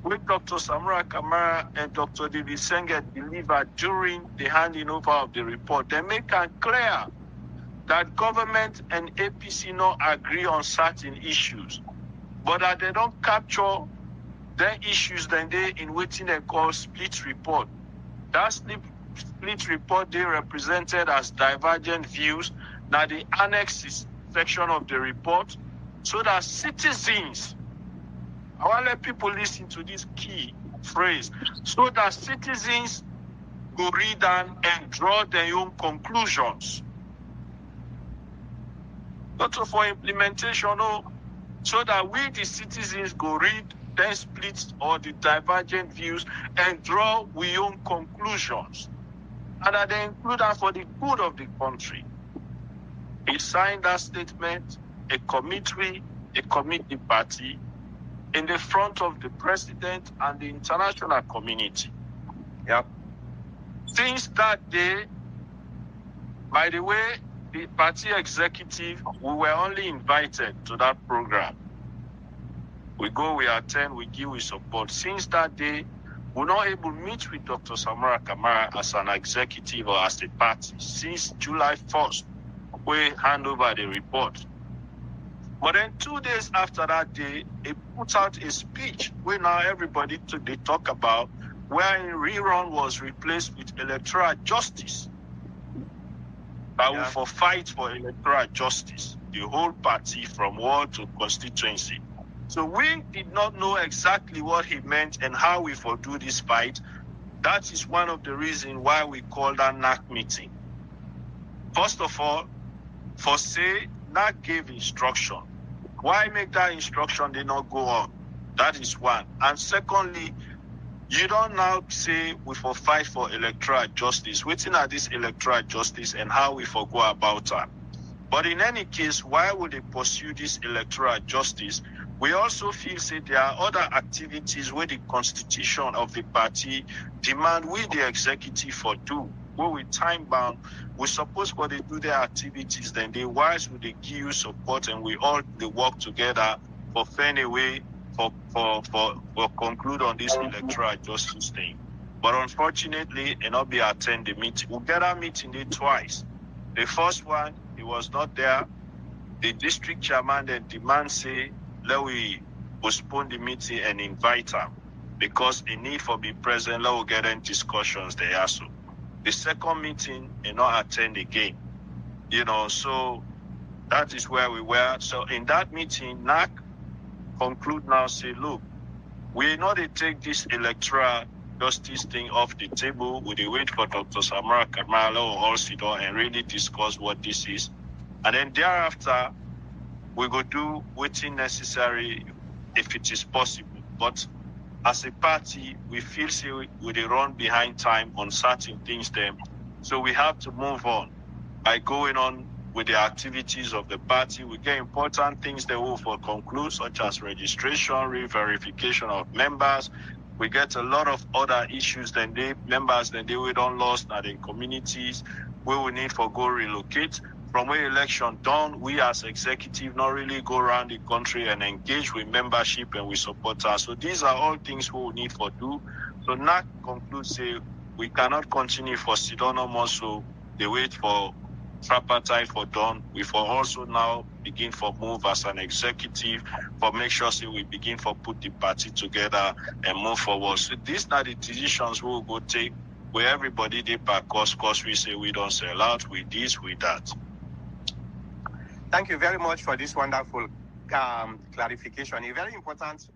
H: with Dr. Samura Kamara and Dr. David Senge delivered during the handing over of the report, they make it clear that government and APC not agree on certain issues, but that they don't capture the issues then they in waiting they call split report. That split report they represented as divergent views. Now the annexes section of the report, so that citizens, I want to let people listen to this key phrase, so that citizens go read and draw their own conclusions. Not for implementation, no, so that we, the citizens, go read, then split or the divergent views and draw we own conclusions. And that they include that for the good of the country. He signed that statement, a committee party, in the front of the president and the international community. Yep. Since that day, by the way, the party executive, we were only invited to that program. We go, we attend, we give, we support. Since that day, we're not able to meet with Dr. Samura Kamara as an executive or as a party. Since July 1st, we hand over the report. But then 2 days after that day, he put out a speech where now everybody they talk about where rerun was replaced with electoral justice. I will for fight for electoral justice, the whole party from ward to constituency. So we did not know exactly what he meant and how we for do this fight. That is one of the reasons why we called that NAC meeting. First of all, for say NAC gave instruction. Why make that instruction they not go on? That is one. And secondly, you don't now say we for fight for electoral justice. Waiting at this electoral justice and how we for go about that. But in any case, why would they pursue this electoral justice? We also feel say there are other activities where the constitution of the party demand we the executive for do. where we time bound, we suppose what they do their activities, then they wise with they give you support and we all they work together for find a way for conclude on this electoral justice thing. But unfortunately, it not be attend the meeting. We get our meeting there twice. The first one, he was not there. The district chairman then demand say, let we postpone the meeting and invite him because the need for be present, let we get in discussions there also. The second meeting, he not attend again. You know, so that is where we were. So in that meeting, NAC conclude now, say, look, we know they take this electoral justice thing off the table. We wait for Dr. Samura Kamara or all sit down and really discuss what this is. And then thereafter, we go do what's necessary if it is possible. But as a party, we feel say we run behind time on certain things then. So we have to move on by going on with the activities of the party. We get important things that will for conclude, such as registration, re-verification of members. We get a lot of other issues than members that we don't lost at in communities where we need for go relocate. From where election done, we as executive not really go around the country and engage with membership and with supporters. So these are all things we will need for do. So NAC concludes say we cannot continue for Sidono so they wait for tripartite for done. We for also now begin for move as an executive for make sure say we begin for put the party together and move forward. So these are the decisions we will go take where everybody they back cause we say we don't sell out with this, with that.
G: Thank you very much for this wonderful clarification. A very important.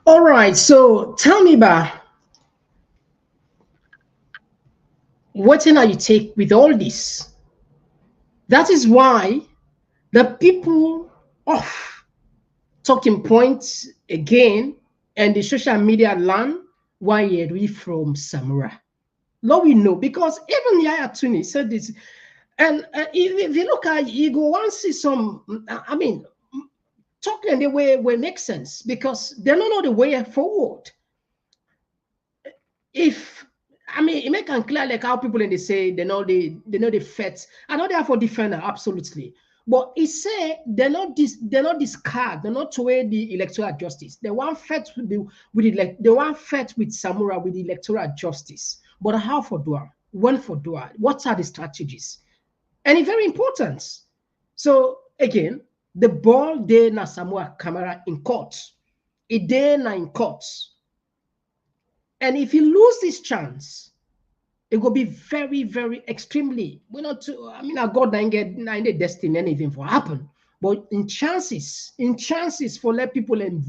B: All right, so tell me about what are you take with all this? That is why the people of talking points again and the social media land why you read from Samura. Now we know because even Yaya Tuni said this, and if you look at you go and see some. I mean, talking the way will make sense because they don't know the way forward. If I mean, it make it clear like how people in they say they know the facts. I know they are for defender absolutely, but it say they're not discard, they're not away the electoral justice. They want facts with they want facts with Samura with the electoral justice. But how for Dua? When for Dua? What are the strategies? And it's very important. So again, the ball there na Samura Kamara in court. It there na in court. And if you lose this chance, it will be very, very extremely. We're not too, I mean, God didn't get the destiny anything for happen. But in chances for let people and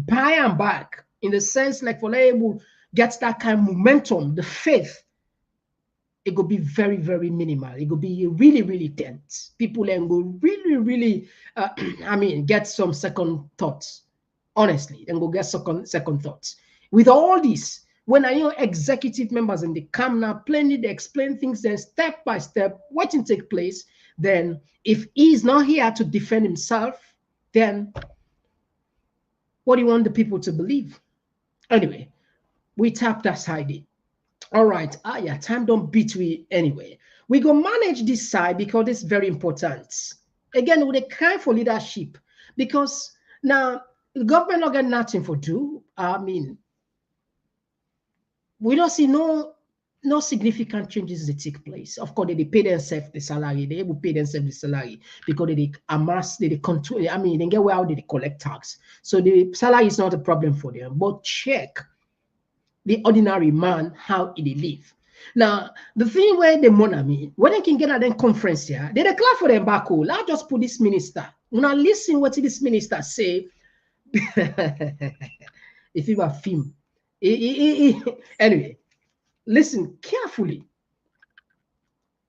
B: buy and back in the sense like for let able get that kind of momentum, the faith, it will be very, very minimal. It will be really, really tense. People and go really, really, I mean, get some second thoughts. Honestly, and go get second thoughts. With all this, when I hear executive members and they come now, plainly they explain things, then step by step, what can take place, then if he's not here to defend himself, then what do you want the people to believe? Anyway, we tap that side. All right. Yeah, time don't beat we anyway. We go manage this side because it's very important. Again, with a cry for leadership, because now the government not get nothing for do. I mean, we don't see no significant changes that take place. Of course, they pay themselves the salary. They will pay themselves the salary because they amass, they control. I mean, they get where they collect tax. So the salary is not a problem for them. But check the ordinary man how he live. Now, the thing where the money, when they can get at them conference here, they declare for them back. I'll just put this minister. When I listen what this minister say. If you are film, anyway, listen carefully.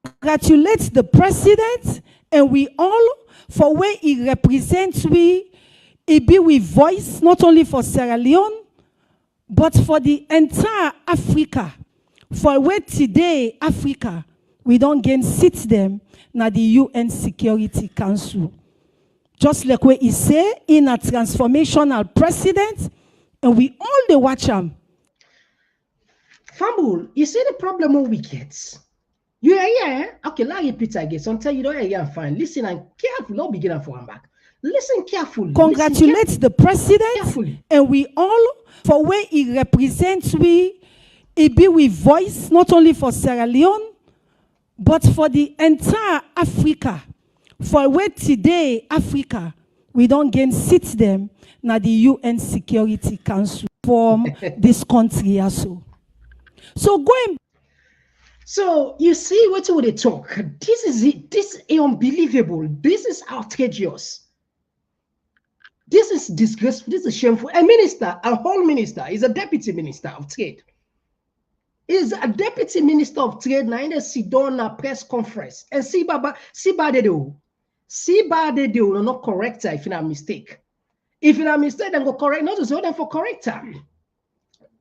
J: Congratulate the president and we all for where he represents we. He be with voice not only for Sierra Leone, but for the entire Africa. For where today Africa we don't gain seats them now the UN Security Council. Just like what he say in a transformational president, and we all the watch him.
B: Fambul, you see the problem we get. You are here, okay, let you repeat again. Sometimes you don't hear fine. Listen and careful, not begin for one back. Listen carefully.
J: Congratulate the president
B: carefully.
J: And we all for where he represents he be with voice not only for Sierra Leone but for the entire Africa. For where today Africa we don't gain seats them now the UN Security Council from this country also. So going.
B: So you see what they talk. This is it. This is unbelievable. This is outrageous. This is disgraceful. This is shameful. A minister, a whole minister, is a deputy minister of trade. Is a deputy minister of trade now in the Sidona press conference. And see bad they do not correct her if in a mistake. If in a mistake, then go correct. Not to say them for correct her.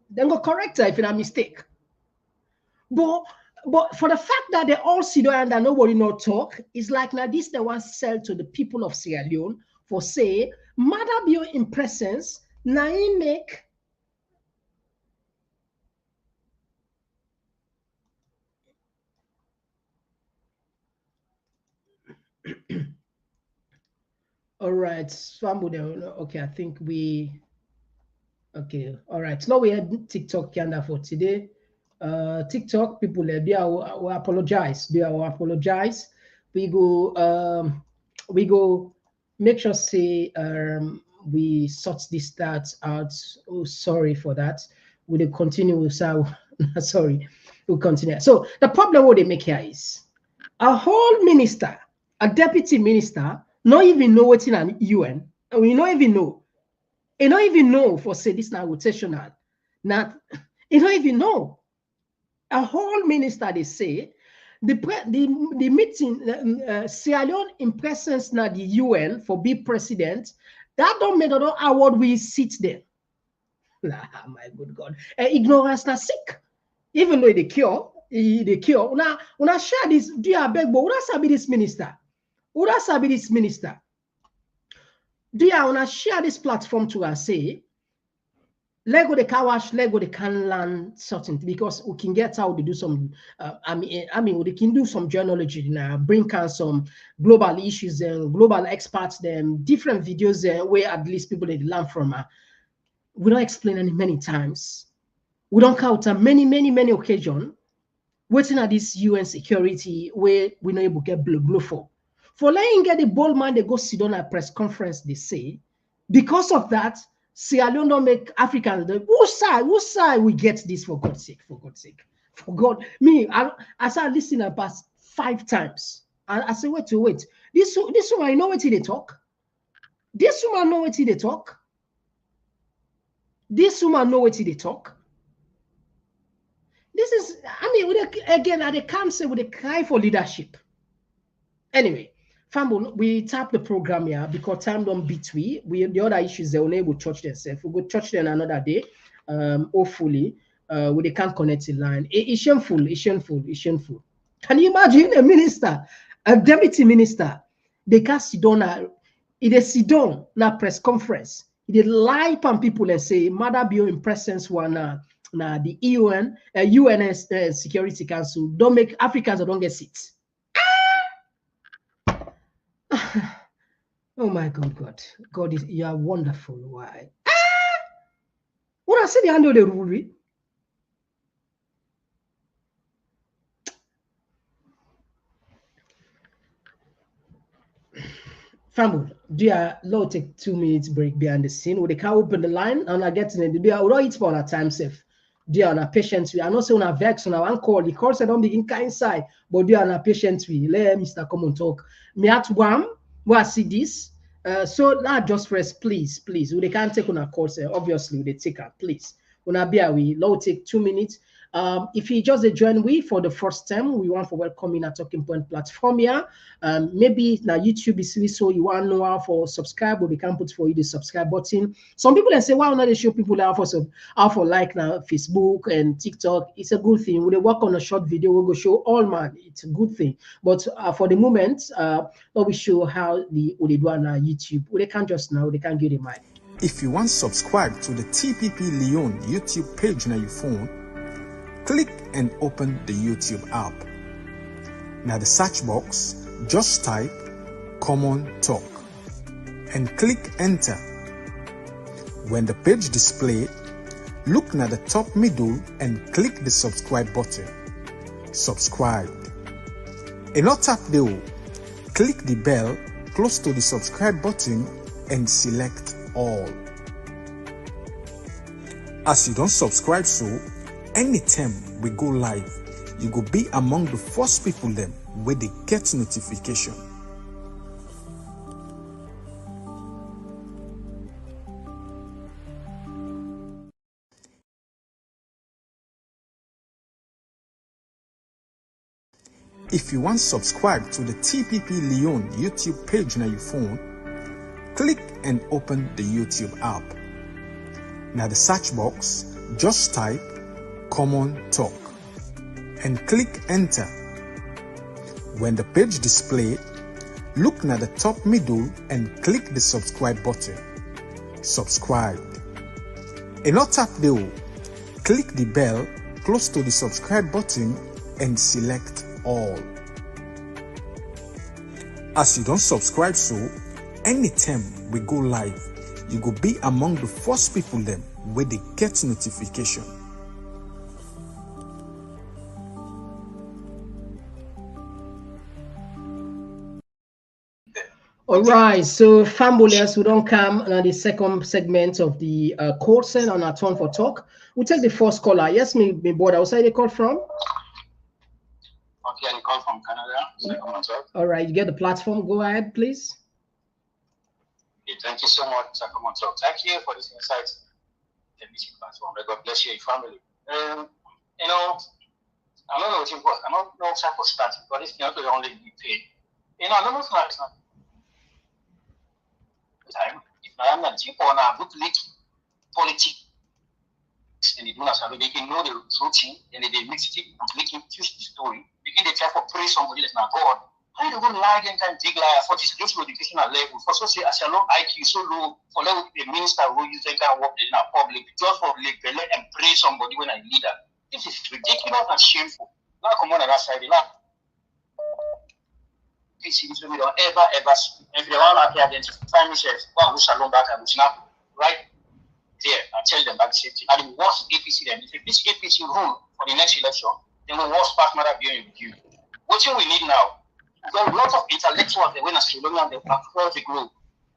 B: Then go correct her if in a mistake. But for the fact that they all sit down and nobody not talk, it's like now this they want to sell to the people of Sierra Leone for say, Mother Bio in presence, now he make all right, okay, I think we okay, all right. Now we had TikTok calendar for today. TikTok people they will apologize. They will apologize. We go make sure say we sort this stats out. Oh, sorry for that. We'll continue. So sorry, we'll continue. So the problem what they make here is a whole minister, a deputy minister, not even know what's in an UN, and we not even know. You don't even know for say this now rotational. Not you don't even know. A whole minister they say the meeting Sierra Leone in presence na the UN for be president that don't make no award we sit there. My good God, ignorance na sick. Even though they cure. Una share this. Do you beg? But una sabi this minister? Una sabi this minister? Do you wanna share this platform to us? Say, Lego the car wash, Lego the can learn something because we can get out to do some. I mean, we can do some journalism now, bring out some global issues and global experts, them different videos where at least people they learn from. We don't explain any many times. We don't count many occasions. Waiting at this UN security where we not able to get blow for. For letting get the bold man, they go sit on a press conference, they say, because of that, Sierra Leone don't make Africans, whose side we get this for God's sake, for God. Me, I started listening about 5 times. And I say, wait. This woman, I know what they talk. This woman know what they talk. This woman know what they talk. This is, I mean, again, at the council, with a cry for leadership. Anyway, Fambo, we tap the program here because time don't beat we. The other issues they only will touch themselves. We go touch them another day. Hopefully, they can't connect the line. It's shameful. Can you imagine a minister, a deputy minister, they can't sit down na press conference. They lie on people and say, Mother Bio in presence one now the UN, UNS Security Council don't make Africans don't get seats. Oh my God, you are wonderful. Why? What I say the handle the rule. Family, do you low take 2 minutes break behind the scene? Would they can't open the line and I get in it? Do you don't eat for our time safe? Do you are patient? We are not saying on vex on one call. The calls I don't begin kind side, but do you are patient? We let Mr. Komon-Tok. Me at one, where I see this. So now just rest, please. We they can't take on our calls. Obviously, they take her, please. When I be we low take 2 minutes. If you just join we for the first time, we want to welcome in a Talking Point platform here. Maybe now YouTube is really so you want to know how for subscribe, but we can put for you the subscribe button. Some people can say, why not they show people how for like now Facebook and TikTok? It's a good thing. We work on a short video, we'll go show all man. It's a good thing. But for the moment, we show how they do on YouTube. They can't just now, they can't get the mic.
K: If you want to subscribe to the TPP Lyon YouTube page on your phone, click and open the YouTube app. Now the search box, just type Komon-Tok and click enter. When the page display, look at the top middle and click the subscribe button. Subscribe. And not tap the click the bell close to the subscribe button and select all. As you don't subscribe, so anytime we go live, you go be among the first people them where they get notification. If you want to subscribe to the TPP Lyon YouTube page on your phone, click and open the YouTube app. Now the search box, just type Komon-Tok and click enter. When the page display, look at the top middle and click the subscribe button. Subscribe. And not tap the click the bell close to the subscribe button and select all. As you don't subscribe, so anytime we go live, you go be among the first people them where they get notification.
B: All right, so familiars who don't come on the second segment of the course and on our turn for talk. We'll take the first caller. Yes, me board outside they call from.
L: Okay, I call from Canada.
B: All right, you get the platform. Go ahead, please.
L: Okay, thank you so much, Komon-Tok. Thank you for this insight. The meeting platform. God bless you, your family. You know, I don't know what you got. I don't know how to start, but it's not the only be paid. You know, I don't know if it's not time. If I am not cheap on a book politics, and they do not have they can know the routine and they mix it with making twist the story. Begin the try for praise somebody that's not God. How you don't lie and can dig lie for this just educational level? For so say as a low IQ so low for level the minister who you think can work in our public just for like and praise somebody when I leader. This is ridiculous and shameful. Now come on that side, now. We don't ever if they want to identify themselves, well, who's alone back and who's not right there. I tell them back safety. And the worst APC then, if this APC rule for the next election, then the worst part matter be in review. What we need now, there are a lot of intellectuals that went to Sri Lanka across the globe.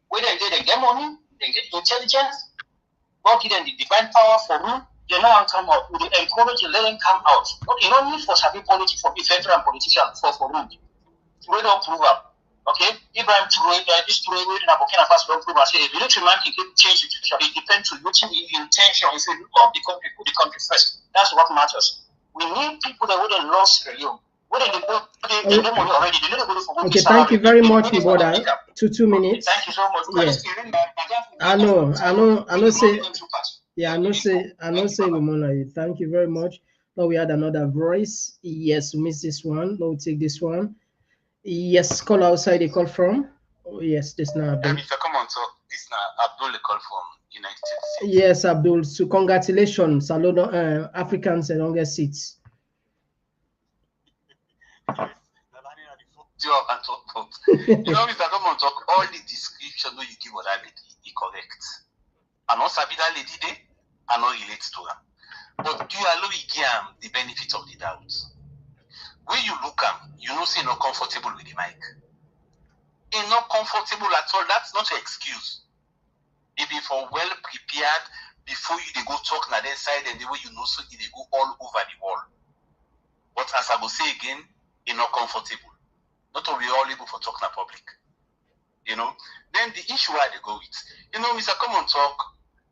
L: Where they get money, they get intelligence, God give them the divine power for rule, they now come out. We encourage you, let them come out. But you don't need for savvy politics for veteran politicians for rule. We don't prove up. Okay? If I'm this Touré in Burkina Faso don't prove and say, if you need to change the situation, it depends on which intention. If you love the country, put the country first. That's what matters. We need people that wouldn't love Sierra Leone.
B: Okay, thank you very much, Iboda. 2 minutes.
L: Thank you so much.
B: Yes. I know say Ramona. Thank you very much. Now we had another voice. Yes, we missed this one. Now we'll take this one. Yes, call outside they call from. Oh, yes, this now Abdul.
L: Mr. Komon-Tok, this now Abdul call from United States.
B: Yes, Abdul. So congratulations, Africans and longer seats.
L: You know, Mr. Komon-Tok, all the description that you give of that lady is correct. I'm not sabi that lady there, I'm not relate to her. But do you allow the benefit of the doubt? When you look at you know say not comfortable with the mic. You're not comfortable at all, that's not an excuse. Maybe for well prepared before you they go talk na their side and the way you know so they go all over the wall. But as I will say again, you're not comfortable. Not only all able for talking in public. You know, then the issue where they go with, you know, Mr. Komon-Tok,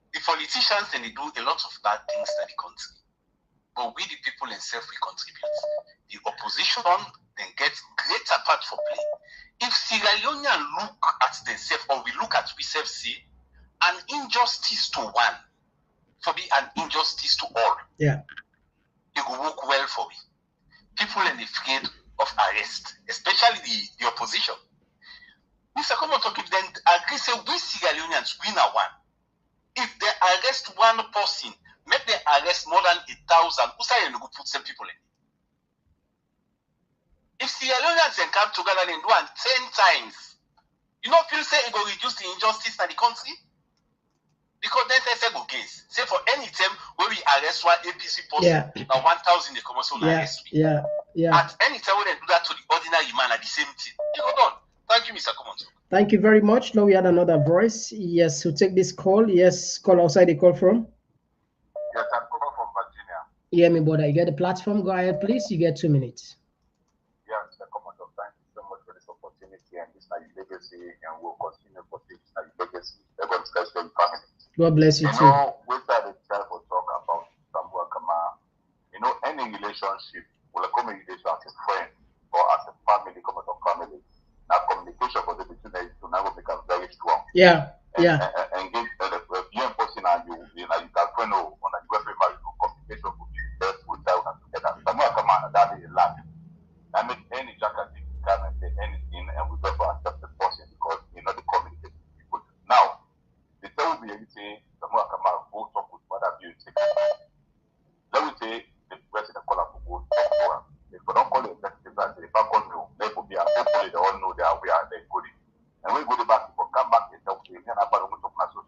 L: the politicians and they do a lot of bad things in the country.
M: but we the people themselves we contribute. The opposition then gets greater part for play. If Sierra Leoneans look at themselves, or we look at ourselves, see an injustice to one, for be an injustice to all.
B: Yeah.
M: It will work well for me. People are afraid of arrest, especially the opposition. Mr. Komon-Tok, if then agree, say we Sierra Leoneans win a one. If they arrest one person, make them arrest more than 1,000. Who say you go put some people in? If Sierra Leoneans can come together and do it 10 times, you don't feel say it will reduce the injustice in the country? Because then they say go gains. Say for any time where we arrest one APC person, now 1,000 they come also arrest me. At any time when they do that to the ordinary man at the same thing, you go done. Thank you, Mr. Komon-Tok.
B: Thank you very much. Now we had another voice. Yes, who take this call? Yes, call outside the call from.
N: Yes, I'm coming from Virginia.
B: Yeah, me brother. You get the platform. Go ahead, please. You get 2 minutes.
N: Yeah, Mr. Komon-Tok, thank you so much for this opportunity, and this is your legacy, and we'll continue for this your legacy. God bless your family.
B: God bless you
N: too.
B: too.
N: We started to talk about Samura Kamara. Any relationship will come in relation as a friend or as a family, Komon-Tok family. Now communication for the between the two now will become very strong.
B: Yeah.
N: And get the young person and you can friend on a web communication will be best with that together. Samura Kamara that is a lot. I mean, any jacket can say anything, and we therefore accept the person because the communication people. Now, the third will be anything Samura Kamara go talk with what have you take. Let me say the president call up for go talk to him. If we don't call it executive branch, if I call you, they will be a hopefully they all know they are good. And we go back, if we come back and talk to him, and about to talk to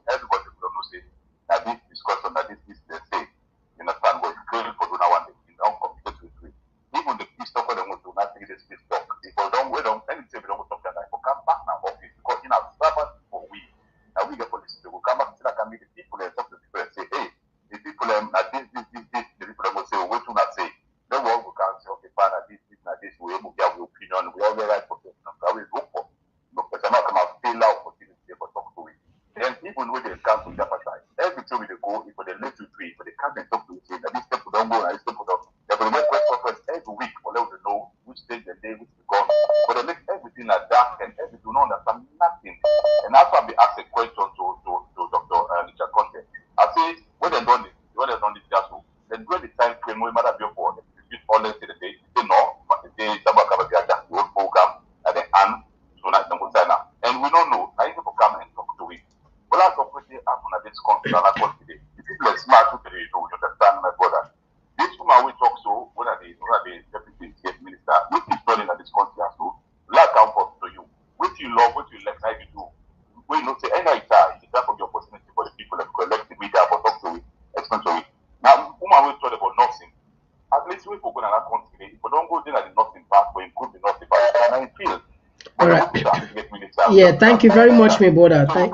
N: everybody will know say that this discussion, that this is the same. You understand what you feel for doing one day, communicate with you. Even the peace talk them to not take this peace talk. If we don't wait on anything, we don't talk to them, we come back now office because servant for we. Now we get police, we will come back to the people and talk to people and say, hey, the people this, the people will say, what do not say? The world will come say, okay, fine, this, we will have the opinion, we all the right for this, we look for. Look, but I'm not come out, fail out opportunity for talk to it. Then even when they come to jeopardize, every time they go, if they let you free, if they come and talk to you, say that these people don't go and these people don't. They will make press every week for them to know which stage the day, which is gone. But they make everything a dark and everything don't understand nothing. And that's why we ask a question to Dr. Richard Conte. I say, when they done this castle, then during the time frame we might have been for execute all the day, they know, but the day Samura Kamara just the whole program at the end, so not the Musana. And we don't know, I need to come and talk to it. Well, I talk with the happen at this country and I talk today. The people are smart to do, you understand my brother. This woman we talk so, what are the deputy state minister, what is done in this country as well, let come for to you. What you love, what you like, how you do. We know say any time, it's time for the opportunity for the people that collect the media for talk to it, explain to it. Now, woman we talk about nursing. At least we go in another country, if we don't go there at the nursing part, we improve the nursing part, and I feel.
B: All right. Yeah, thank you very much, my brother. Thank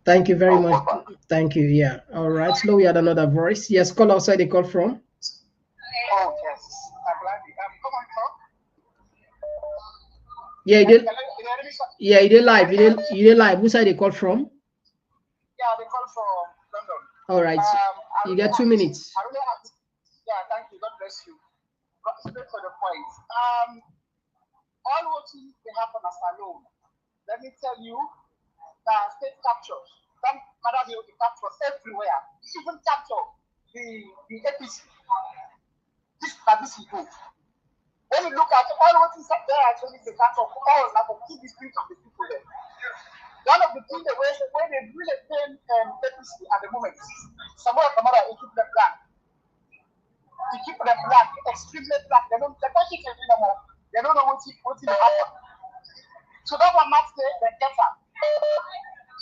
B: Thank you very much. Thank you. Yeah. All right. So we had another voice. Yes, call outside the call from.
O: Oh, yes. Komon-Tok.
B: Yeah, you did. Yeah, you did live. You did live. Whose side they call from?
O: Yeah, they call from London.
B: All right. You get 2 minutes.
O: Yeah, thank you. God bless you. Straight to the point. All what they happen as alone. Let me tell you, state captures. Some matter the captures everywhere. Even capture the APC. This is good. When you look at all what is there, actually the capture of all that the key disputes of the people there. One of the things where they really pain APC at the moment, Samura Kamara is keep them black. To keep them black, extremely black. They don't keep them anymore. They don't know what's happening. So that one must say the data.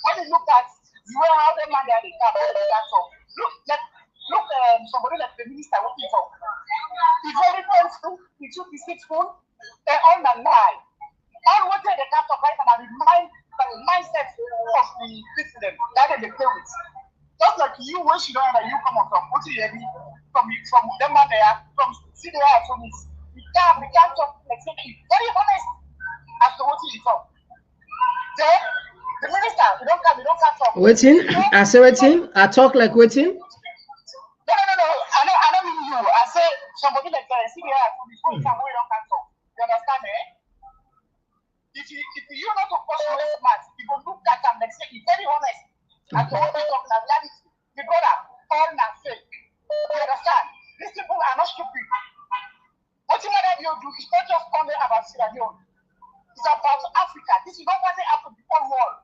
O: When you look at how they man they capture, look, somebody like the minister working for. It's very painful, it's too deceitful, and on the lie. All what they capture right now, the mindset of the president that they play with. Just like you, when she don't you come on top, what do you mean? From them man there, from see there, from this, we can't talk like very honest as to what you talk. Then the minister, we don't talk.
B: Waiting, I say waiting. I talk like waiting.
O: No. I don't mean you. I say somebody like that. See there, from before you come, we don't talk. You understand, eh? If you not to push your smart, you go look at them like say he's very honest. And to what you talk now, reality. The brother, all not fake. You understand? These people are not stupid. What you want to do is not just only about Sierra Leone. It's about Africa. This is not what they happen before world.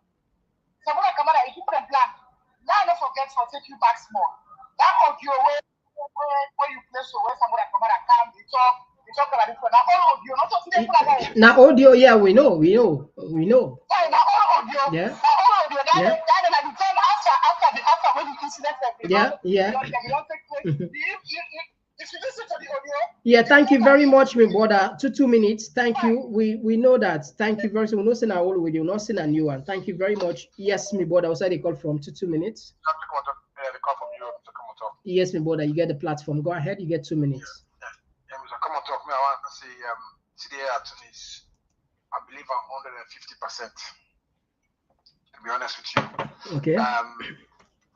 O: Samura Kamara, if you put a plan, now don't forget for take you back small. That audio where you play so where Samura Kamara come, you talk about it. Now all audio, not just today.
B: Now audio, yeah, we know.
O: Now all audio.
B: Yeah.
O: Now all audio. That the time after when the incident if you listen to the audio.
B: Yeah, thank you very much, my brother. 2 minutes. Thank you. We know that. Thank you very much. We're not seeing our old video, not seeing a new one. Thank you very much. Yes, my brother. Was that the call from 2 minutes?
P: The call from you, Mr. Komon-Tok.
B: Yes, my brother. You get the platform. Go ahead. You get 2 minutes.
P: Yeah, Mr. Komon-Tok, I want to say today at Tunis, I believe I'm 150%. To be honest with you.
B: Okay.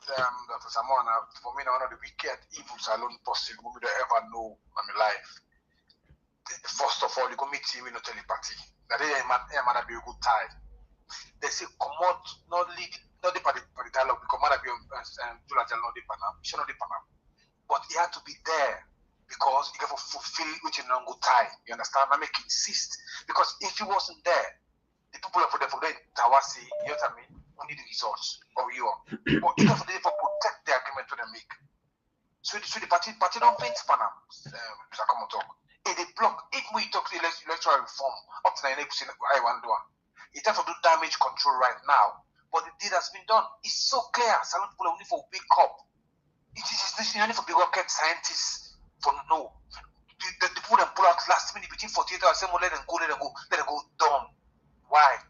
P: Dr. Samura, for me, one of the wicked evil salon possible we don't ever know in my life. First of all, you go meet him in a telepathy. That is a man be a good time. They say come out, not the dialogue, because man be on not the panel, she not the panel. But he had to be there because he have to fulfill which is not good time. You understand? I make insist. Because if he wasn't there, the people of the Tawasi, you know what I mean? We need the results of you. But you have to protect the agreement to the make. So the party don't paint Panam, Mr. Komon-Tok. If they block, if we talk to electoral reform up to 90%, I want to do it. It has to do damage control right now. But the deed has been done. It's so clear. Salon people only for big cop. It is only for big rocket scientists for no. The people that pull out last minute between 48 hours, say, let them go dumb. Why?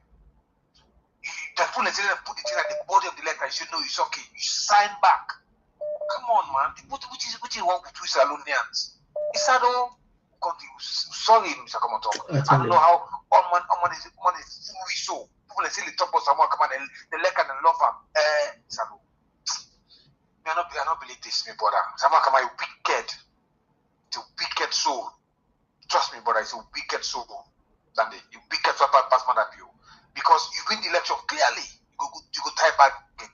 P: The full and put it in at the body of the letter. You should know it's okay. You sign back. Come on, man. Which is one with two Salonians. It's not all. Sorry, Mr. Komon-Tok. I don't know how one is fully so. People say the top of Samura Kamara and the leg and the love him. Salo. I don't believe this, my brother. Samura Kamara is wicked. It's a wicked soul. Trust me, brother. It's a wicked soul. Than the wicked past man of you. Because you win the election clearly, you go tie back again.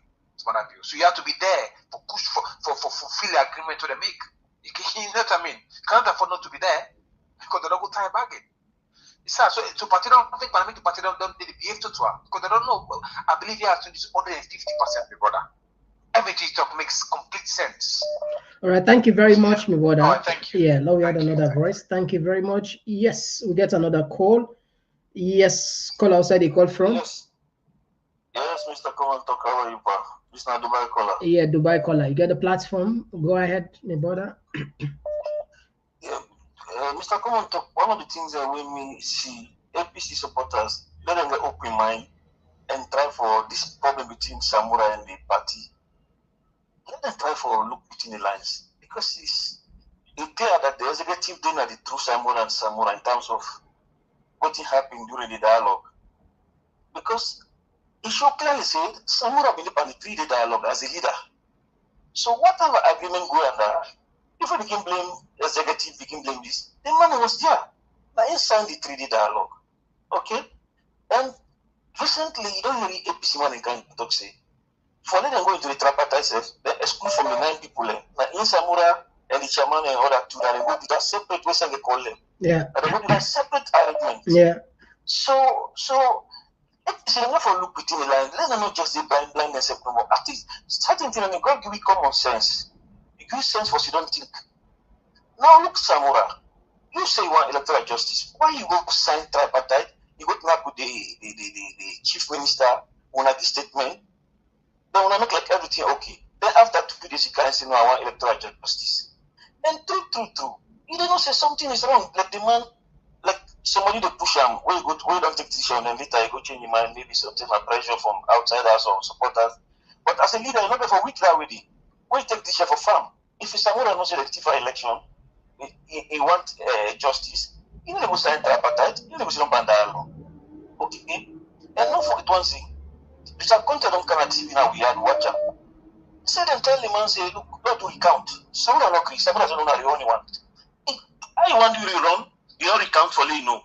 P: So you have to be there for push for fulfill the agreement to the make. You know what I mean? You cannot afford not to be there because they don't go tie back again. So party don't think when I make the party don't behave to her because they don't know. I believe he has to this 150%, my brother. Everything talk makes complete sense.
B: All right, thank you very much, my brother.
P: All right, thank you.
B: Yeah, now we had another voice. Thank you very much. Yes, we get another call. Yes, call outside the call from.
Q: Yes, Mr. Komon-Tok, how are you, pa? This is not Dubai caller.
B: Yeah, Dubai caller. You get the platform. Go ahead, my brother.
Q: Yeah, Mr. Komon-Tok, one of the things that we me see APC supporters, let them get open mind and try for this problem between Samura and the party. Let them try for look between the lines because it's clear that the executive did not the true Samura and Samura in terms of what happened during the dialogue. Because it should clearly say Samura believed in the 3-day dialogue as a leader. So whatever agreement go under, if we can blame executive, we can blame this, the man was there. Now he signed the 3-day dialogue. Okay? And recently, you don't hear the APC man in Komon-Tok say, for letting them go into the tripartite itself, they exclude from the 9 people. Now in Samura and the chairman and other two that they go to that separate way they call them.
B: Yeah.
Q: And they go to that separate arrangement.
B: Yeah.
Q: So it's enough for look between the lines. Let them not just be blindness no more. At least starting to God give you common sense. You give sense what you don't think. Now look, Samura, you say you want electoral justice. Why you go sign tripartite? You go to put the chief minister on the statement. Then when I make like everything okay. Then after 2 days you can say no, I want electoral justice. And true. You don't say something is wrong. Like the man, like somebody to push him, where you don't take decision and later you go change your mind, maybe something like pressure from outsiders or supporters. But as a leader, you're not there for week that already. Where you take this year for farm? If it's Samura no selective for election, he want justice, he never sign tripartite, he never sign bandalo. Okay? And not forget one thing. It's a content on Canada TV now we had watch him. Say them tell the man say, look, don't do recount. Samura no Chris, Samura don't know the only one. I want you to run, you don't recount for you know.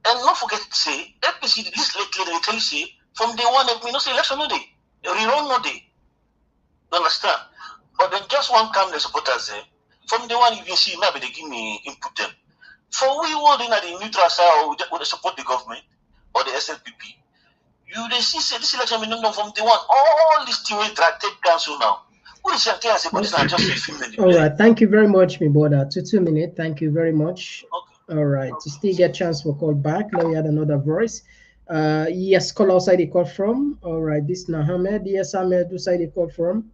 Q: And not forget to say, APC this lately they tell you say, from day one, me no say election no day. Rerun no day. You understand? But then just one come the supporters there. From the one you can see, maybe they give me input them. For we holding at the neutral side or they support the government or the SLPP, you they see say this election we don't know from the one. All these things we drag take cancel now. What is your say but this is just a film.
B: All right, thank you very much, my brother. 2 minutes. Thank you very much. Okay. All right, to still get chance for call back. Now we had another voice. Yes, call outside the call from. All right, this Nahamed. Yes, Ahmed, who side the call from?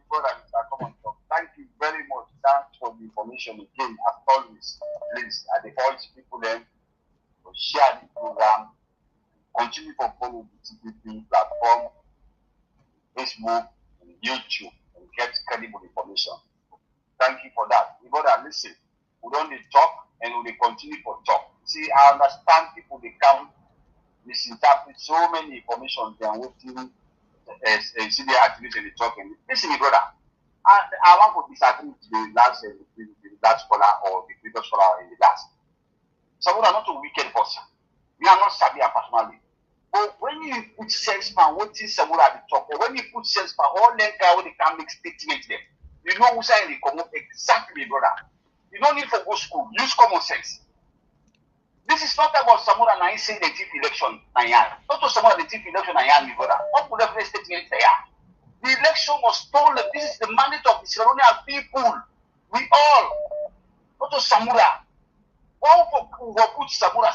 R: Komon-Tok. Thank you very much. Thanks for the information again. As always, please, I encourage people then to share the program, continue to follow the TPP platform, Facebook, and YouTube, and get credible information. Thank you for that. We gotta listen. We don't need talk, and we continue to talk. See, I understand people they come misinterpret so many information they are waiting. See the activities and the talking. Listen, my brother. I want to disagree with the last scholar or the previous scholar in the last. Samura not a wicked person. We are not Sabia personally. But when you put salesman, what is Samura at the top? Or when you put salesman, all that guy when they can make statements there. You know who's saying the common exactly, brother. You don't need to go school. Use common sense. This is not about Samura now saying the chief election. Not to Samura the chief election, my brother. What would have been statement there? The election was stolen. This is the mandate of the Sierra Leonean people. We all. Not to Samura. One who put Samura.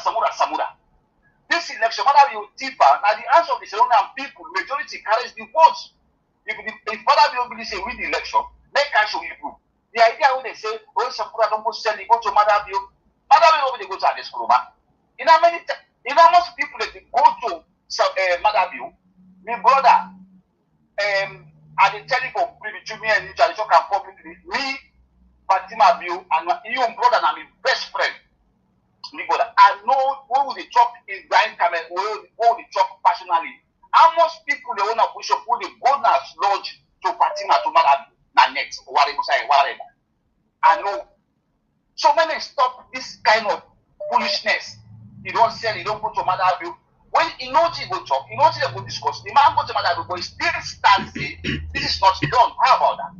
R: This election, whether you tipper, now the answer of the Sierra Leonean people, majority carries the votes. If whether you believe say win the election, let can show you proof. The idea when they say, oh, Samura don't go sell it, go to Madabio. Madabio they go to Adeskroma. In how many most people that they go to Madabio, my brother. At the telephone, between me and you, I talk publicly. Me, Fatima Biu, and you brother, and my best friend. Me brother, I know who they talk in blind camera, who they talk passionately. How much people they want to push up, who they go now lodge to Fatima to Madam Nanette, whatever. I know. So many stop this kind of foolishness. You don't sell, you don't go to Madam Biu. When Inoji go talk, Inoji they go discuss. The man go to Madam but he still stands say this is not done. How about that?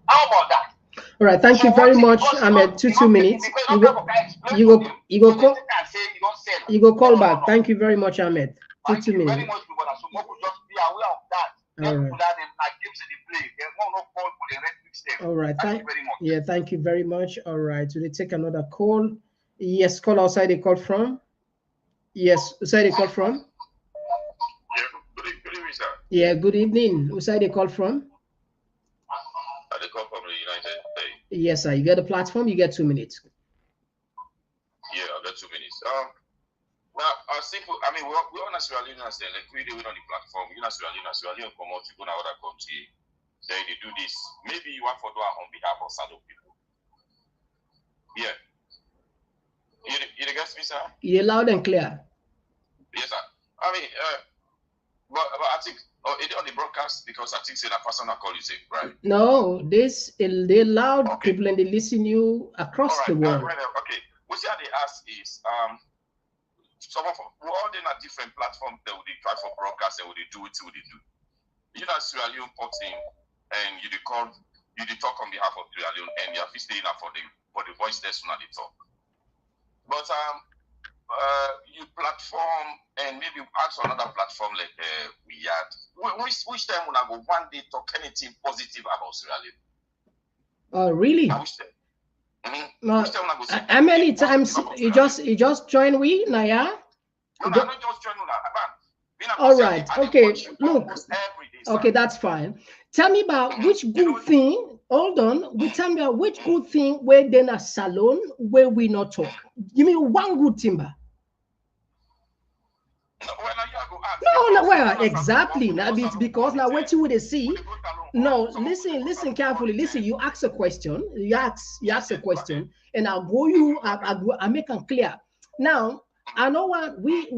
R: How about that?
B: All right, thank you very much, Ahmed. 2 minutes. You go call back. Thank you very much, Ahmed. 2 minutes.
R: Very much, brother. So people just be aware of that.
B: All right. All right. Thank you very much. Yeah, thank you very much. All right. So they take another call. Yes, call outside the call from. Yes, who's the call from?
S: Yeah, good evening, sir.
B: Yeah, good evening. Who's the call from?
S: The call from the United States.
B: Yes, sir. You get the platform, you get 2 minutes.
S: Yeah, I got 2 minutes. Well, simple. I mean, we're on a Sierra Leone, like we do it on the platform. You know, Sierra Leone come out, you go to other country, then they do this. Maybe you want to do it on behalf of Sado people. Yeah. You guys me, sir?
B: You're loud and clear.
S: Yes, sir. I mean, but I think it on the broadcast because I think it's a personal call you say, right?
B: No, they loud people and they listen you across the world.
S: Right, okay. What they ask is some of we're all in a different platform that would try for broadcast and would they do it till they do. You know, Sierra Leone porting and you talk on behalf of Sierra Leone and you have to stay for the voice there soon they talk. But you platform and maybe ask another platform like we had. Which time when I go one day talk anything positive about Sierra Leone?
B: Oh, really?
S: Which time?
B: How many times you just join we Naya?
S: No, not just join that.
B: All right. Okay. Look. Okay, that's fine. Tell me about which good thing. Hold on. Tell me about which good thing where then a salon where we not talk. Give me one good timber.
S: Well, now you go
B: No, well, exactly. Now it's because now what you would see. No, listen carefully. Listen, you ask a question. You ask a question, and I'll go you. I make them clear. Now I know what we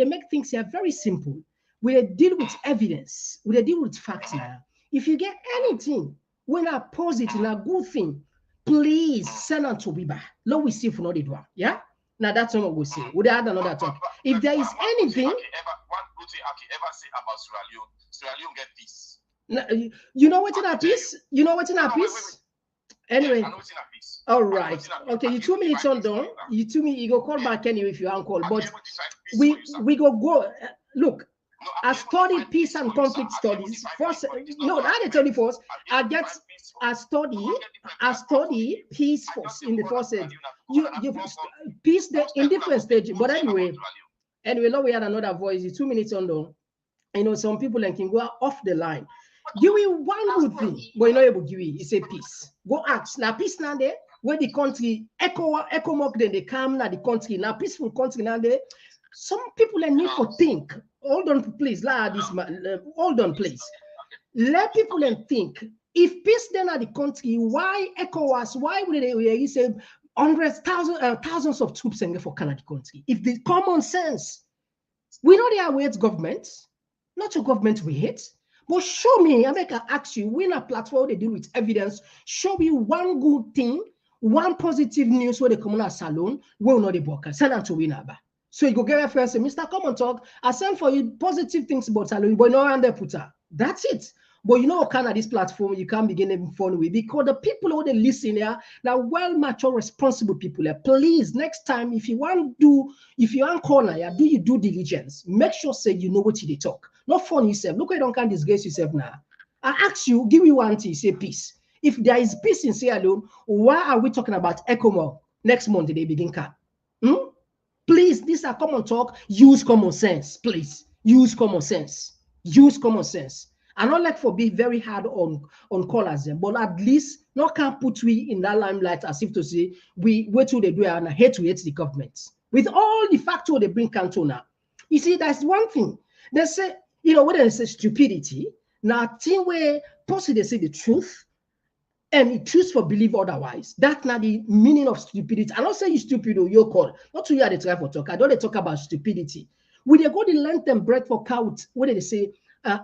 B: make things here very simple. We deal with evidence. We deal with facts now. If you get anything when I pose it in a good thing, please send on to Biba. Let we see if not it one. Yeah. Now that's what we say. We add another talk. If there is anything,
S: What do you ever say about Sierra Leone? Sierra Leone get peace.
B: You know what's in a piece? You know what's in a piece? Anyway.
S: Yes, I know it's in a piece.
B: All right. Okay, you 2 minutes on done. You 2 minutes. You go call back anyway if you want call. But we go. Look, I studied peace and conflict studies. First, no, I tell you first. I study peace first in the first stage. You peace in different stages. But anyway, now we had another voice. You 2 minutes on done. You know, some people can go off the line. Give me one good thing, but you're not able to give it. It's a peace. Go ask. Now, peace now there, where the country echo mock, then they come now the country. Now, peaceful country now there. Some people need to think. Hold on, please. Hold on, please. Let people think. If peace then at the country, why ECOWAS? Why would they say hundreds, thousands of troops and for Canada country? If the common sense, we know they are with governments, not your government we hate. But show me, I make I ask you, when a platform they deal with evidence, show me one good thing, one positive news where they come on a salon, where not the worker, send them to Winaba. So you go get reference, say, Mr. Komon-Tok, I send for you positive things about salon, but no under putter. That's it. But you know what kind of this platform you can't begin having fun with because the people who they listen here, now well-mature, responsible people here. Please, next time, if you want corner here, do you due diligence? Make sure say you know what they talk. Not fun yourself. Look, I don't can disgrace yourself now. I ask you, give you one thing, say peace. If there is peace in Sierra Leone, why are we talking about ECOMO next month? They begin car. Please, these are common talk. Use common sense, please. Use common sense. Use common sense. I don't like for be very hard on callers, but at least not can put we in that limelight as if to say we wait till they do and I hate to hate the government. With all the factors they bring canto now. You see, that's one thing. They say, you know, when they say stupidity, now thing where possibly they say the truth and you choose for believe otherwise. That's not the meaning of stupidity. I don't say you stupid or you call. Not to you at the try for talk. I don't talk about stupidity. When they go the length and breadth for count, what they say,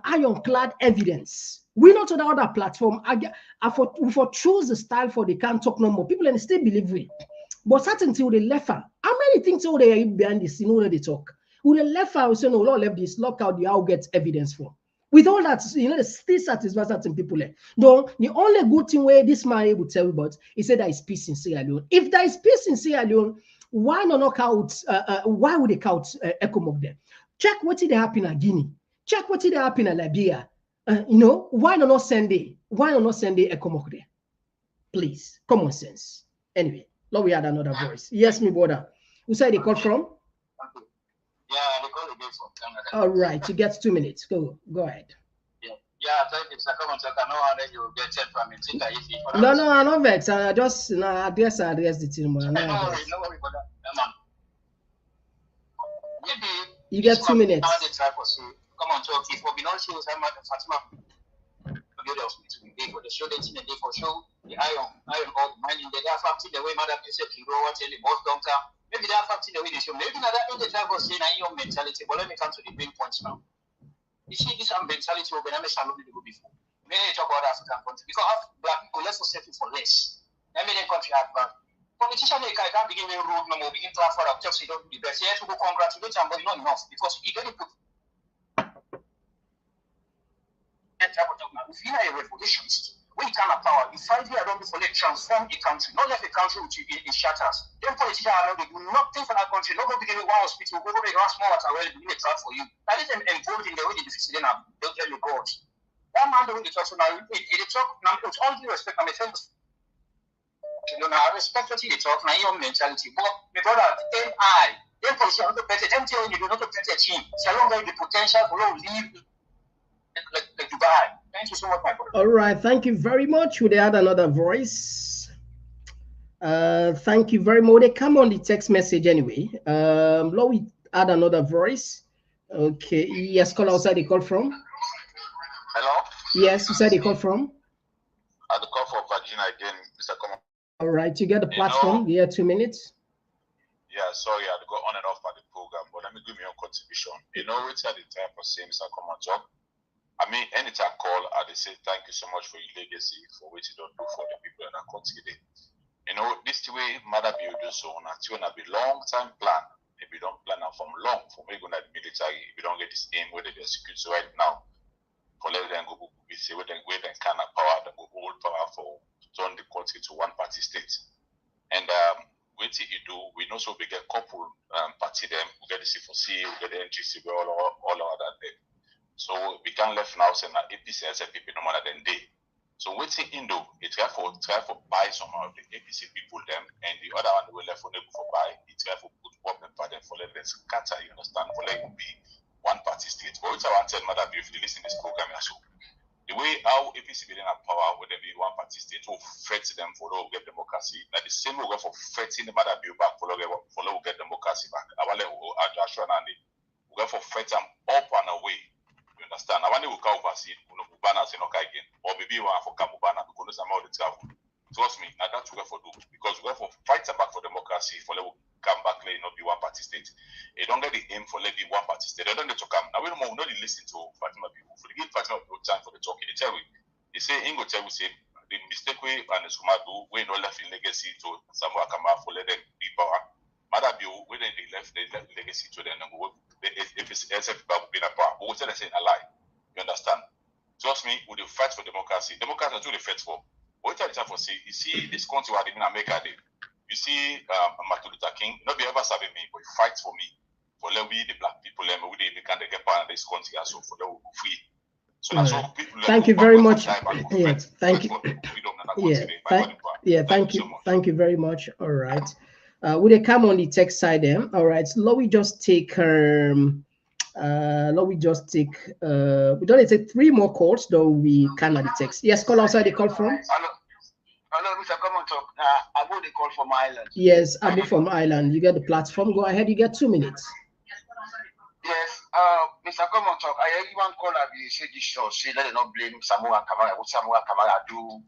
B: ironclad evidence. We not on the other platform. I for choose the style for they can't talk no more. People and still believe it. But certain things they left out. How many things all they behind the scene where they talk? Who they left out say no, Lord left this, lock out the how get evidence for. With all that, you know, they still satisfy certain people. Though the only good thing where this man able to tell you about, he said there is peace in Sierra Leone. If there is peace in Sierra Leone, why not knock out? Why would they count ECOMOG there? Check what did happen in Guinea. Check what did happen in Liberia. You know, why not send it? Why not send the ECOMOG there? Please, common sense. Anyway, now we had another voice. Yes, me brother. Who said they call from?
L: Yeah, they call again from Canada.
B: All right, you get 2 minutes. Go ahead.
L: Yeah, thank you, Mr. Komon-Tok. I know how then you get 10 from it.
B: No, I'm not vex. I just address the team.
L: No worry, brother. Maybe
B: you get 2 minutes.
L: Komon-Tok, if we not show some Fatima, for the show the team and they for show the iron ore mining. They are factoring the way Madam said you go what the boss don't come. Maybe they are factoring the way they show. Maybe not that the driver saying your mentality. But let me come to the main points now. You see, this mentality of Bename Shalom to go before. Many talk about African country because black people let's settle for less. Let me then country advance. Politicians they can't begin to road no more, begin to offer up just don't do the best. You have to go congratulate them, but not enough because you don't put. If you are a revolutionist, when you come to power, you find you don't before they transform the country, not let the country which in shatters. Then politicians are not they do nothing for that country, not going to give you one hospital, go to the last small water well, begin to try for you. That is them involved in the way they defeat them, they'll tell you God. That man the way they talk so now, they talk now with all due respect, I'm a friend. You know, I respect what they talk, now your mentality. But my brother, then politicians not to better, them tell you do not to better team. So long as the potential for you leave like Dubai. Thank you so much, my brother.
B: All right, thank you very much. Would they add another voice? Thank you very much. They come on the text message anyway. Let me add another voice. Okay. Yes, call outside the call from.
N: Hello?
B: Yes, you said the call from.
N: I the call for Virginia again, Mr. Komon.
B: All right, you get the platform. Yeah, 2 minutes.
N: Yeah, sorry, I had to go on and off by the program, but let me give you a contribution. You know, it's at the time for saying, Mr. Komon-Tok. I mean, anytime call, they say thank you so much for your legacy, for what you don't do for the people in our country today. You know, this way, mother be do so, and it's going to be long time plan. If you don't plan out from long, from where you going to the military, if you don't get this aim where they execute so right now, for let them go, we say where they can of power, they go hold power for turn the country to one party state. And what you do, we know so we get couple party them, we get the C4C, we get the NGC, we all of that there. So we can left now saying that APC and SFP no more than they. So what's in Indo, it try for buy some of the APC people them, and the other one will left for them for buy, it try for put up and for them for let them scatter, you understand, for let it be one party state. But it's our tell mother if you listen to this program so the way how APC be in power would there be one party state to fight them for get democracy. That the same way we for fighting the mother bill back for get democracy back. Our level we go for fight them up and away. You understand? I want to go oversee Ubana again, or maybe one for Kamubana because I'm all the travel. Trust me, now that's what we for do because we go for fight back for democracy for level come back lay not be one party state. They don't get the aim for let be one party state. They don't get to come. Now we don't know listen to Fatima people. For the give Fatima people time for the talking. They tell we they say Ingo tell we say the mistake we and the Suma do we no left in legacy to Samura Kamara for let them be power. Mother bill when they left legacy to them and go if it's SF be a power. But we tell them saying a lie. You understand? Trust me, we will fight for democracy. Democracy is what they fight for. What I tell for say you see this country where they in America they you see Martin Luther King, nobody ever serve me, but he fights for me. For let we the black people, and we can get part of this country, so for them free. So that's all people.
B: Thank you very much. Yeah, thank you. Yeah, thank you. Thank you very much. All right. Will they come on the text side then? All right. So let me just take we don't take 3 more calls, though we cannot the text. Yes, call outside the call from.
R: Hello, Mr. Komon-Tok. Abu, they call from Ireland.
B: Yes, Abu from Ireland. You get the platform. Go ahead. You get 2 minutes.
R: Yes, Mr. Komon-Tok. I hear one call up. You say this show. Say let them not blame Samura Kamara. What Samura Kamara do?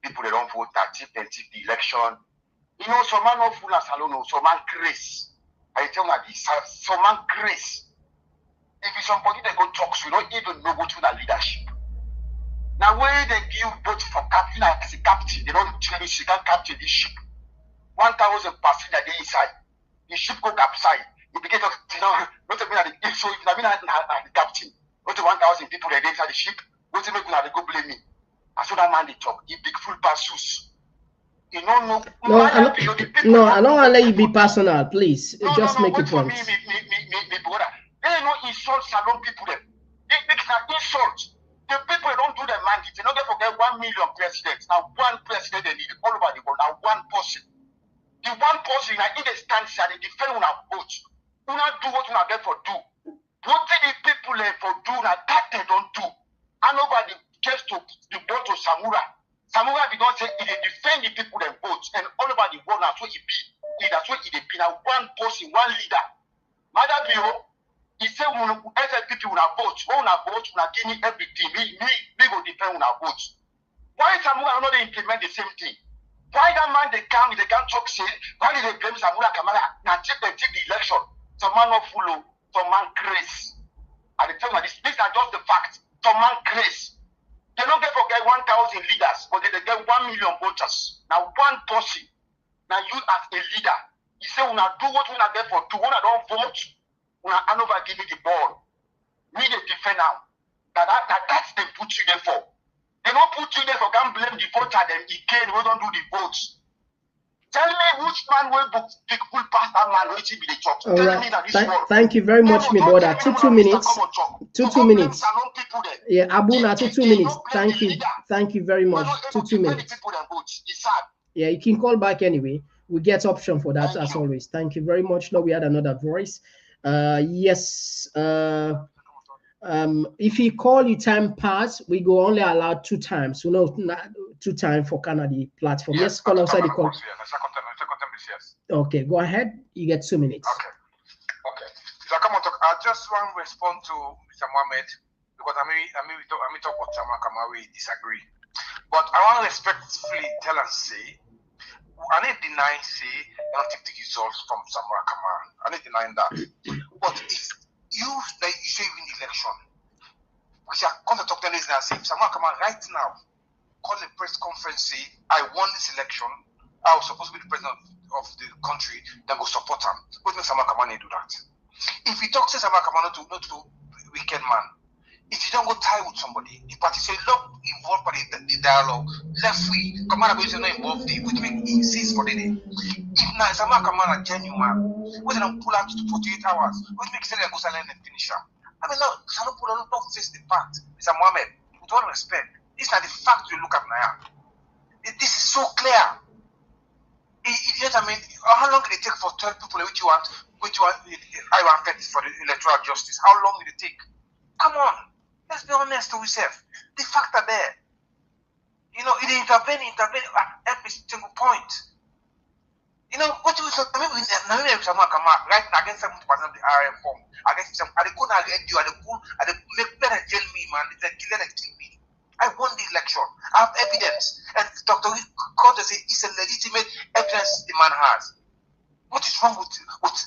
R: People they don't vote 30 the election. You know, some man not full as alone. Some man grace. I tell you this. Some man grace. If it's somebody they go talk, so we don't even know what to the leadership. Now, where they give vote for captain as a captain, they don't tell you she can captain this ship. 1,000 passengers they inside. The ship go capsize. You begin to, not to mean that so if I mean the captain, not to 1,000 people they inside the ship, what to make they go blame me. I saw that man they talk. He big full passus. You don't know.
B: No, I don't want to let you be personal, please. Just make a point.
R: Me brother. They don't insult Salon people. They can insult. The people don't do the mandate. They don't get forget 1 million presidents. Now one president they need all over the world. Now one person. The one person in the stand here, they defend when I vote. Do not do what you get for do. What the people for do now that they don't do. And nobody gets to the vote to Samura. Samura we don't say he defend the people and vote and all over the world that's what he be. That's what he be. Now one person, one leader. Madam Bureau. He said, SFP will not vote, give me everything. Me go defend when I vote. Why Samura not implement the same thing? Why that man they can't talk say, why did they blame Samura Kamara? Now take the election. Some man not follow, some man grace. And they tell me these are just the facts. Some man grace. They don't get forget 1,000 leaders, but they get 1 million voters. Now one person. Now you as a leader, you say when I do what when I get for do, when I don't vote. When I over give me the ball, me the defend now. That's they put you there for. They don't put you there for can't blame the voter then again we don't do the votes. Tell me which man will book the full pass that man which be the church.
B: All right. Thank you very much, my brother. 2 minutes. 2 minutes. Yeah, Abuna, 2 minutes. Thank you. Thank you very much. 2 minutes. Yeah, you can call back anyway. We get option for that as always. Thank you very much. Now we had another voice. Yes. If you call you time pass, we go only allow 2 times. You know, 2 times for Canada platform. Yes, call outside the call. Okay, go ahead. You get 2 minutes.
P: Okay. Mr. Komon-Tok, just want to respond to Mr. Mohammed because we talk about Samura Kamara, we disagree. But I want to respectfully tell and say, I need deny say I don't take the results from Samura Kamara. I need deny that. But if you say win the election, we are going to talk to this and say Samura Kamara right now call a press conference, say I won this election, I was supposed to be the president of the country, then go support him. What makes Samura Kamara do that? If he talks to Samura Kamara not to weekend man, if you don't go tie with somebody, the party say look involved by the dialogue, left free, Kamara is not involved, which make insist for the day. If now Samura Kamara genuine, we don't pull out to 48 hours, which makes sense go silent and finish him. I mean, no, Salon Pull don't face the fact, Mr. Mohammed, with all respect, these are the facts you look at now. This is so clear. You know what I mean? How long did it take for 12 people which you want I want for the electoral justice? How long did it take? Come on, let's be honest to ourselves. The facts are there. You know, it intervene at every single point. You know, what you say, maybe Samura Kamara right now against 70% of the RM form. Against some, I go now get you, I make better tell me, man, it's a killer and kill me. I won the election. I have evidence. And Dr. Carter says it's a legitimate evidence the man has. What is wrong with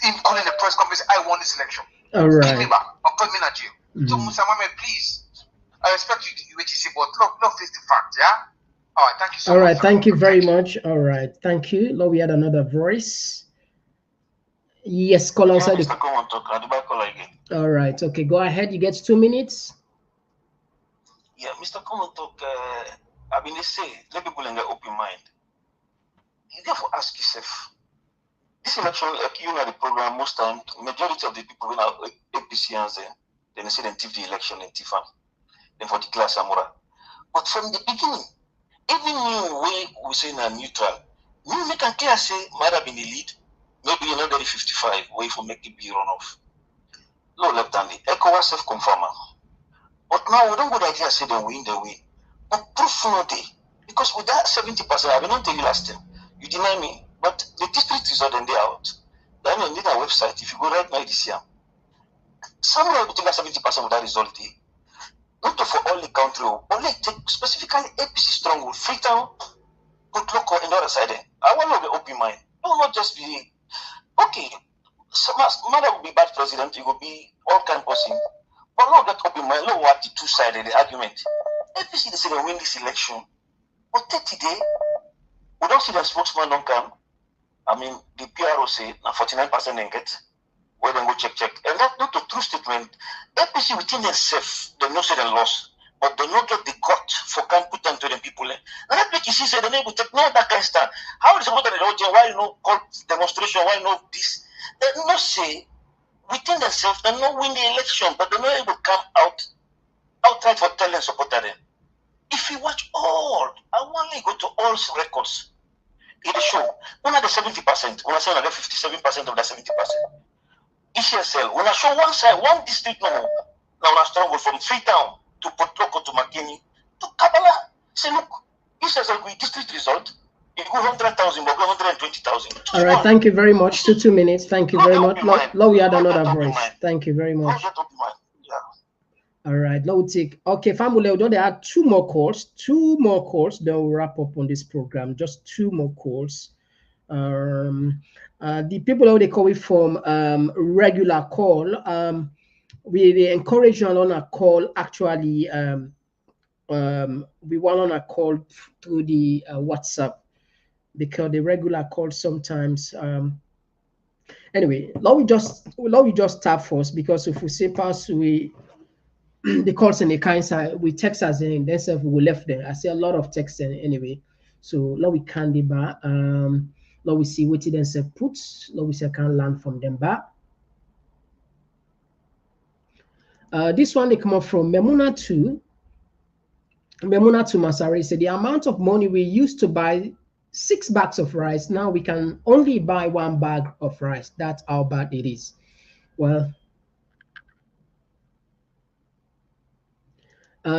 P: him calling a press conference? I won this election.
B: All right.
P: Give me back or put me in a jail. So, Mr. Mohammed, please, I respect you, what you say, but look, face the fact, yeah? All right, thank you so much.
B: All right, thank you very much. All right, thank you. Now we had another voice. Yes, call outside.
Q: Mr. Komon-Tok, again.
B: All right, okay, go ahead. You get 2 minutes.
Q: Yeah, Mr. Komon-Tok, I mean, they say, let people get open mind. You therefore ask yourself, this election, like you know the program, most times, majority of the people in our APCs, then they say they tip the election and TIFAM, then for declare Samura. But from the beginning, even new way we say na neutral, we make a clear say might have been the lead, maybe you're not very 55, way for make it be runoff. Low left handed, ECOWAS self-confirmer. But now we don't go like that say they win, But proof no day. Because with that 70%, I will not tell you last time, you deny me, but the district result and they out. Then you need a website, if you go right now this year, somewhere between that 70% of that result day. Not for all the country, only take specifically APC stronghold, Freetown, put local in the other side. I want to be open mind. No, not just be okay. Mother will be bad president, you will be all kind of person. But no, that open mind, no, what the two sided the argument. APC they say they win this election. But 30 days, we don't see the spokesman don't come. I mean, the PRO say now 49% they get. Where they go check. And that's not a true statement. APC within themselves, they know say they lost, but they not get the gut for can put them to the people. And that make you see say they able to take no that kind of stand. How is it about the religion? Why you know call demonstration? Why not this? They not say within themselves they not win the election, but they not able to come outright for telling supporter them. If you watch all, I want to go to all records. It show one of the 70%, when I say another 57% of that 70%. ECSL, when I show one side, one district now I struggle from Freetown to Potoko to Makeni to Kabbalah. Say, look, ECSL with district result, it go 100,000, but go 120,000.
B: All right, thank you very much. 2 minutes. Thank you very much. Now we had another voice. Thank you very much. All right, now we take, okay, family, although there are two more calls, then we'll wrap up on this program. Just 2 more calls. The people that they call it from regular call, we encourage you on a call. Actually, we want on a call through the WhatsApp, because the regular call sometimes. Anyway, now we just tap first, because if we say pass, we the calls in the kind side, we text us in, then self we left there. I see a lot of text anyway. So now we can be back. Now we see what it then say puts. Now we say can learn from them back. This one they come up from Memuna to Masari said the amount of money we used to buy 6 bags of rice, now we can only buy 1 bag of rice. That's how bad it is. Well,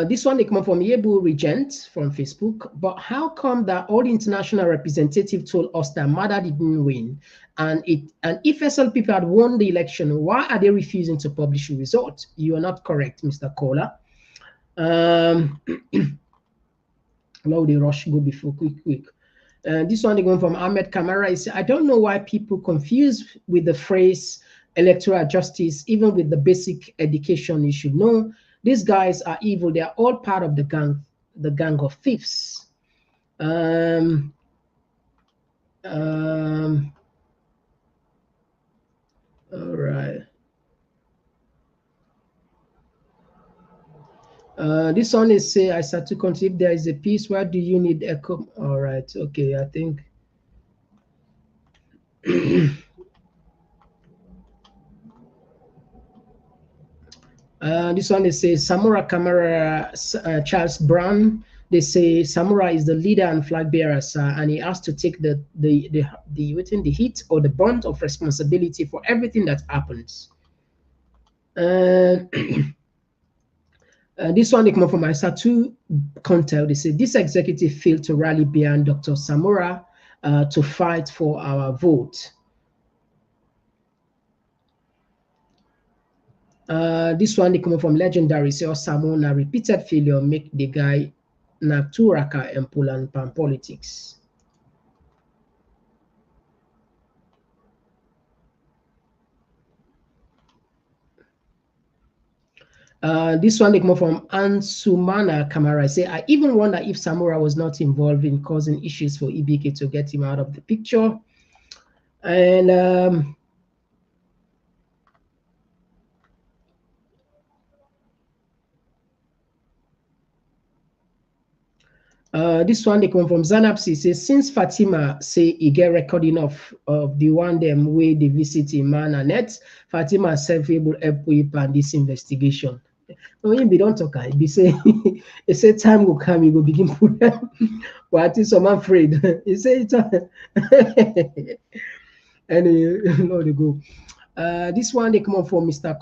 B: This one they come from Yebu Regent from Facebook. But how come that all the international representative told us that Mada didn't win? And if SLPP had won the election, why are they refusing to publish the result? You are not correct, Mr. Kola. Allow the rush go before quick. This one they going from Ahmed Kamara is, I don't know why people confuse with the phrase electoral justice, even with the basic education you should know. These guys are evil. They are all part of the gang of thieves. All right. This one is say I start to contribute. If there is a piece, why do you need echo? All right, okay, I think. This one they say Samura Kamara, Charles Brown. They say Samura is the leader and flag bearer, sir, and he has to take the heat or the brunt of responsibility for everything that happens. This one they come from my Satu Contel. They say this executive failed to rally behind Dr. Samura to fight for our vote. This one they come from legendary. Say Samona repeated failure make the guy Naturaka and Poland pan politics. This one they come from Samura Kamara. I say I even wonder if Samura was not involved in causing issues for EBK to get him out of the picture. And this one they come from Zanapsi says since Fatima say he get recording of the one them way they visit in Mananet, Fatima self able help with and this investigation. No, he don't talk. He say he say time will come, he will begin put them. But at least I'm afraid. He say it. Anyway, no, they go. This one they come on from Mr.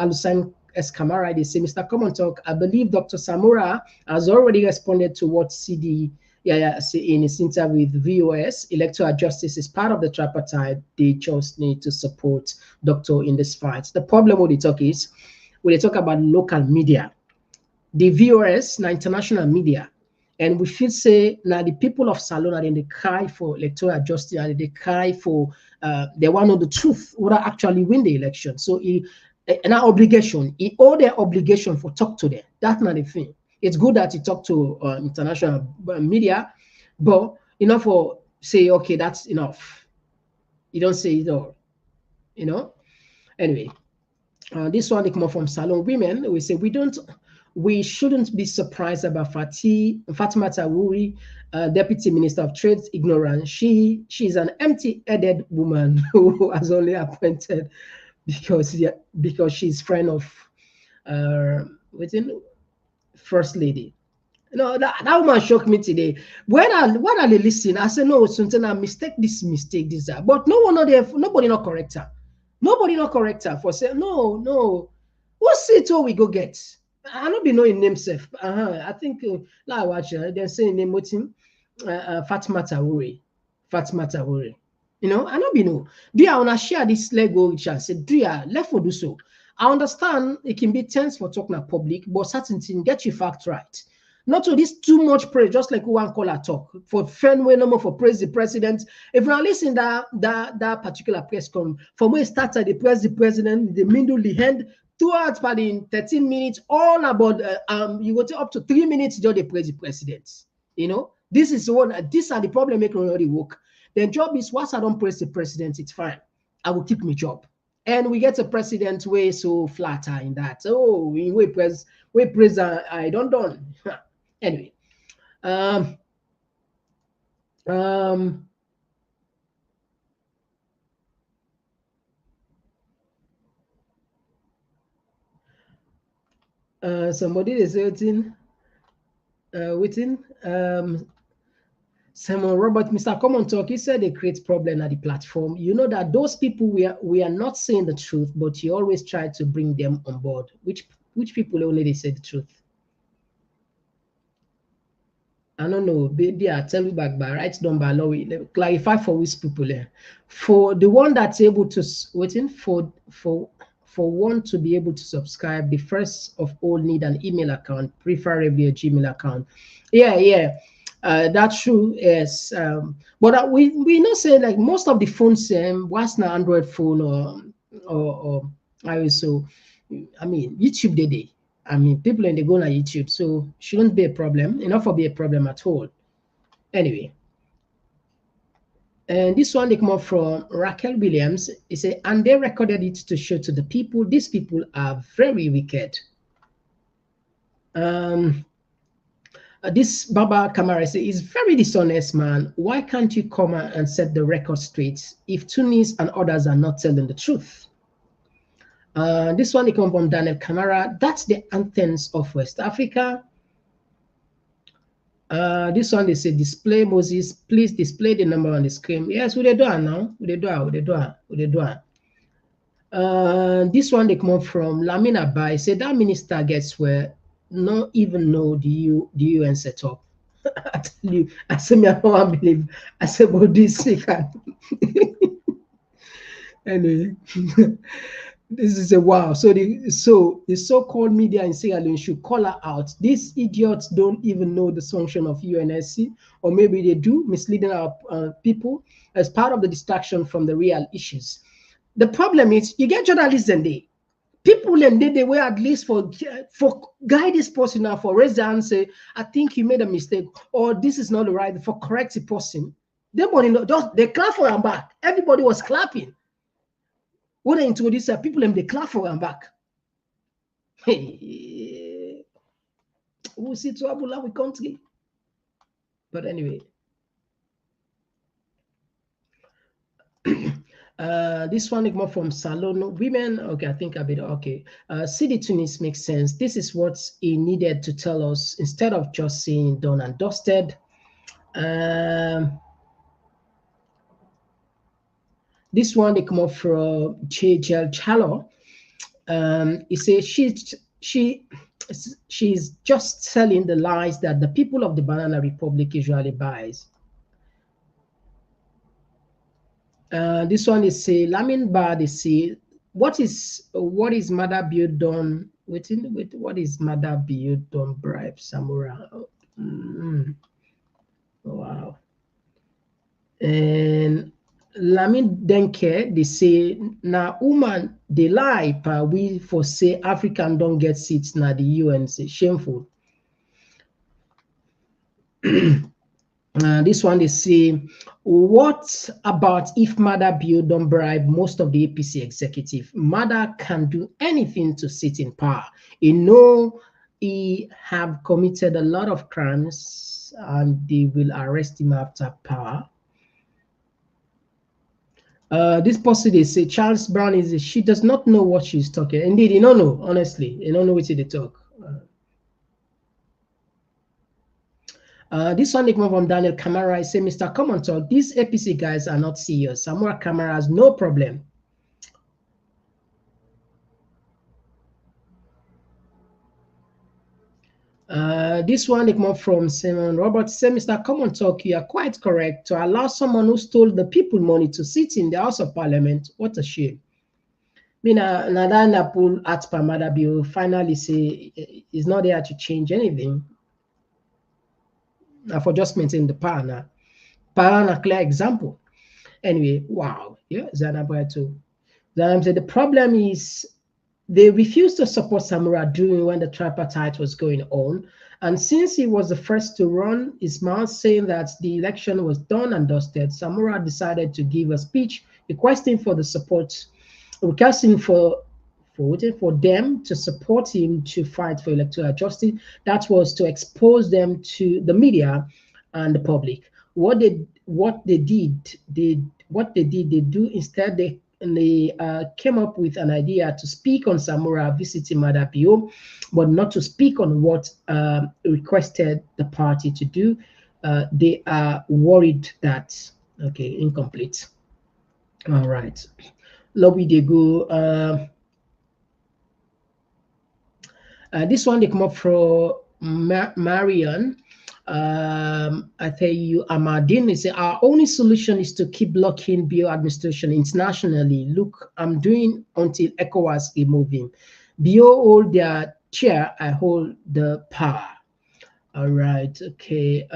B: Alusan S. Kamara. They say, Mr. Komon-Tok, I believe Dr. Samura has already responded to what CD say in his interview with VOS. Electoral justice is part of the tripartite. They just need to support Doctor in this fight. The problem with the talk is when they talk about local media, the VOS, now international media, and we should say now the people of Salona then they cry for electoral justice and they cry for they want to know the truth who actually win the election. So an obligation, he owe their obligation for talk to them. That's not the thing. It's good that you talk to international media, but enough for say okay, that's enough. You don't say it all, you know. Anyway, this one they come up from Salon Women. We say we shouldn't be surprised about Fatima Tawuri, Deputy Minister of Trade, ignorant. She's an empty-headed woman who has only appointed because she's friend of First Lady. You know, that woman shocked me today. When I listen, I said, no, something I mistake this. But nobody not correct her. Nobody not correct her for saying, no. What's it all we go get? I don't be knowing name self. I think now watch they're saying name with him Fatima Tawuri. You know, I don't be know. Do you wanna share this Lego which I said, do you left for do so? I understand it can be tense for talking at public, but certain thing get your fact right. Not to this too much praise, just like one caller talk for Fenway no more for praise the president. If you listen that particular press con from where it started, the president, the middle, the end, throughout by in 13 minutes, all about you go to up to 3 minutes just the praise the president. You know, this is one. These are the problem making already work. The job is once I don't praise the president, it's fine. I will keep my job. And we get a president way so flatter in that. Oh, we praise I don't done. Anyway, somebody is waiting. Simon Robert, Mr. Komon-Tok, he said they create problem at the platform. You know that those people we are not saying the truth, but you always try to bring them on board. Which people only they say the truth? I don't know, maybe I'll tell you back, but right down by law, clarify for which people there. For the one that's able to waiting for one to be able to subscribe, the first of all need an email account, preferably a Gmail account. Yeah. That's true. Yes. But we not saying like most of the phones, what's an Android phone or iOS. So I mean YouTube they. I mean people and they go on YouTube, so shouldn't be a problem. Enough for be a problem at all. Anyway. And this one they come up from Raquel Williams. He said, and they recorded it to show to the people. These people are very wicked. This Baba Kamara is very dishonest, man. Why can't you come out and set the record straight if Tunis and others are not telling the truth? This one they come from Daniel Kamara. That's the anthems of West Africa. This one they say display Moses, please display the number on the screen. Yes, we do it now. We do it. This one they come up from Lamina Bai. Say that minister gets where not even know the UN set up. I tell you, I say me I don't believe. I say about this anyway. This is a wow. So the so-called media in Sierra Leone should call her out. These idiots don't even know the function of UNSC, or maybe they do, misleading our people as part of the distraction from the real issues. The problem is you get journalists and people and they were at least for guide this person now for raise their hand, say, I think you made a mistake, or this is not the right for correct the person. They clap for them back. Everybody was clapping. When they introduce people and they clap for them back. Hey, we'll see trouble in our country. But anyway. This one more from Salon Women. Okay, I think a bit okay. CD Tunis makes sense. This is what he needed to tell us instead of just saying done and dusted. This one they come up from Chejel Chalo. He says she's just selling the lies that the people of the Banana Republic usually buys. This one is say Lamin Ba. They say what is Mother Bio done with what is Mother Bio done bribe Samura? Wow. And Lamin Denke, they say now woman they lie but we for say African don't get seats now the UN say shameful. This one they say, what about if Mother Bio don't bribe most of the APC executive? Mother can do anything to sit in power. You know, he have committed a lot of crimes and they will arrest him after power. This person they say Charles Brown she does not know what she's talking. Indeed, you don't know, honestly. You don't know what they talk. This one came from Daniel Kamara. I say, Mr. Komon-Tok, these APC guys are not serious. Samura Kamara has no problem. This one came from Simon Robert. Say, Mr. Komon-Tok, you are quite correct. To allow someone who stole the people money to sit in the House of Parliament, what a shame. Nadana Pool at Pamada Bill finally say is not there to change anything. For just maintaining the power now. Power a clear example. Anyway, wow. Yeah, Zanabra too. Zanab said the problem is they refused to support Samura during when the tripartite was going on. And since he was the first to run his mouth saying that the election was done and dusted, Samura decided to give a speech requesting for the support, requesting for them to support him to fight for electoral justice. That was to expose them to the media and the public. What they did instead they came up with an idea to speak on Samura visiting Mother Bio, but not to speak on what requested the party to do. They are worried that incomplete. All right, lobby they go. This one they come up from Marion. I tell you, Amadine is our only solution is to keep blocking bio administration internationally. Look, I'm doing until ECOWAS remove him. Bio hold their chair, I hold the power. All right, okay.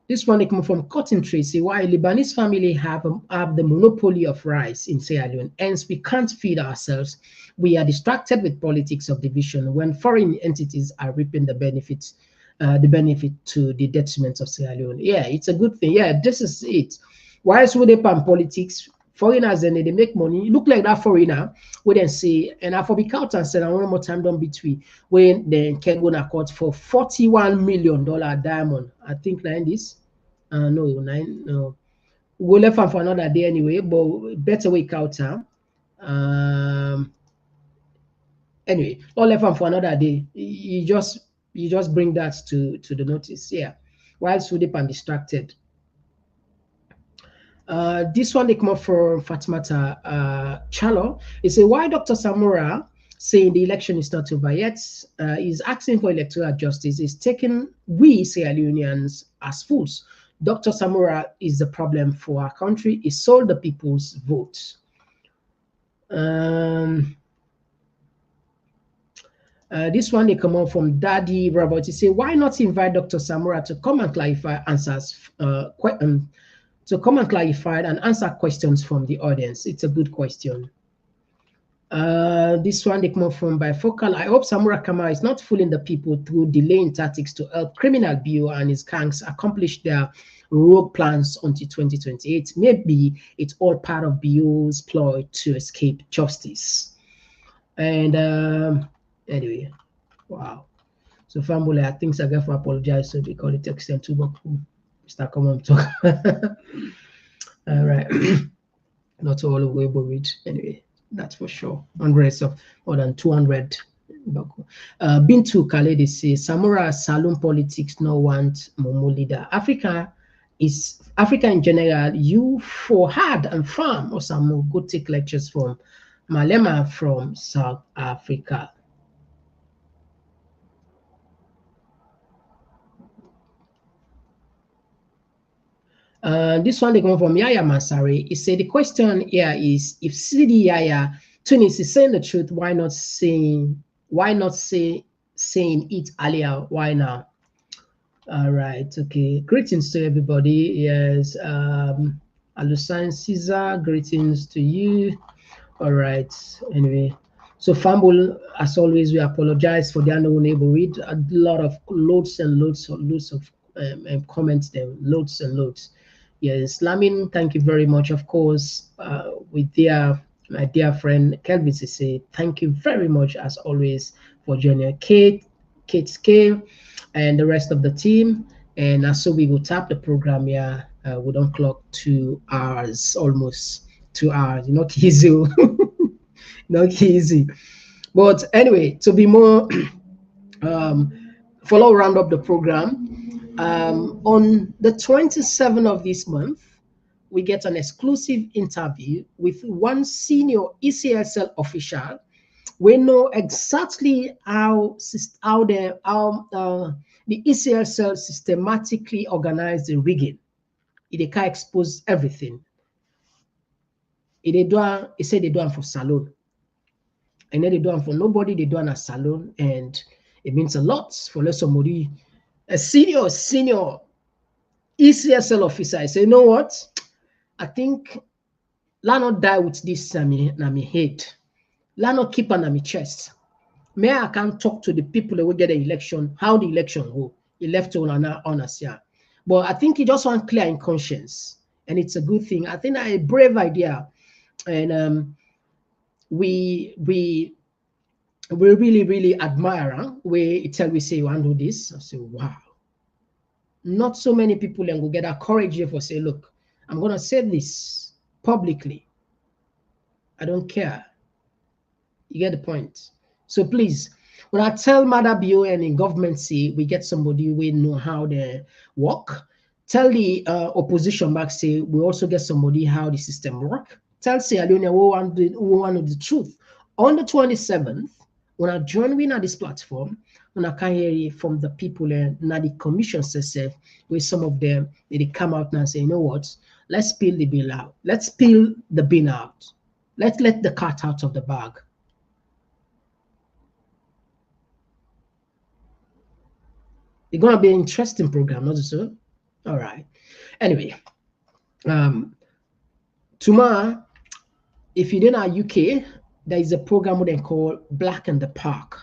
B: This one come from Cotton Tracy. Why Lebanese family have the monopoly of rice in Sierra Leone, hence we can't feed ourselves. We are distracted with politics of division when foreign entities are reaping the benefit to the detriment of Sierra Leone. Yeah, it's a good thing. Yeah, this is it. Why should they pan politics? Foreigners and they make money. Look like that foreigner. We then say, and I for be count and said, I one more time don't between when they can go to court for $41 million diamond. I think like this. No, we'll left for another day anyway, but better wake out time. Anyway, all left for another day. You just bring that to the notice. Yeah. While Sudip and distracted. This one they come up from Fatimata Chalo. He say, why Dr. Samura saying the election is not over yet? He's asking for electoral justice. He's taking we Sierra Leoneans as fools. Dr. Samura is the problem for our country. He sold the people's votes. This one they come up from Daddy Robert. He say, why not invite Dr. Samura to come and clarify answers to come and clarify and answer questions from the audience? It's a good question. This one they come up from Bifocal. I hope Samura Kamara is not fooling the people through delaying tactics to help criminal Bio and his gangs accomplish their rogue plans until 2028. Maybe it's all part of Bio's ploy to escape justice. And anyway, wow. So Fambule, I think I got to apologize so because it takes them too much. Mr. Komon-Tok. All right. Not all the way worried. Anyway, that's for sure. Hundreds of more than 200. Bintu Khaled says Samura saloon politics no want Momo leader. Africa in general. You for hard and firm or some go take lectures from Malema from South Africa. This one they come from Yaya Masari. He said the question here is if CD Yaya Tunis is saying the truth, why not saying it earlier? Why now? All right, okay. Greetings to everybody. Yes, Alusan Caesar, greetings to you. All right. Anyway, so Fumble, as always, we apologize for the unable read. A lot of loads and loads of comments there, loads and loads. Yes, Lamin, thank you very much. Of course, with my dear friend Kelvin say thank you very much as always for joining Kate K, and the rest of the team. And so we will tap the program here. We don't clock 2 hours, almost 2 hours. Not easy, not easy. But anyway, to be more follow round up the program. On the 27th of this month, we get an exclusive interview with one senior ECSL official. We know exactly how the ECSL systematically organized the rigging. It can expose everything. He said they do it for salon. And then they do it for nobody, they do it a salon, and it means a lot for somebody. A senior ECSL officer, I say, you know what? I think let not die with this na me head. Let not keep on my chest. May I can talk to the people that will get the election, how the election go. He left on us here. But I think he just want clear in conscience. And it's a good thing. I think that's a brave idea. And we really, really admire where we say you want to do this. I say, wow. Not so many people then will get that courage here for say, look, I'm gonna say this publicly. I don't care. You get the point. So please, when I tell Mother BO and in government say we get somebody who know how they work, tell the opposition back say we also get somebody how the system work. Tell Sierra Leone who want the truth. On the 27th When I join we na this platform, when I can hear from the people and now the commission itself, with some of them they come out now and say, you know what, let's spill the bill out. Let's spill the bin out. Let's let the cat out of the bag. It's gonna be an interesting program, not so? All right. Anyway, tomorrow, if you're in our UK, there is a program they call Black in the Park.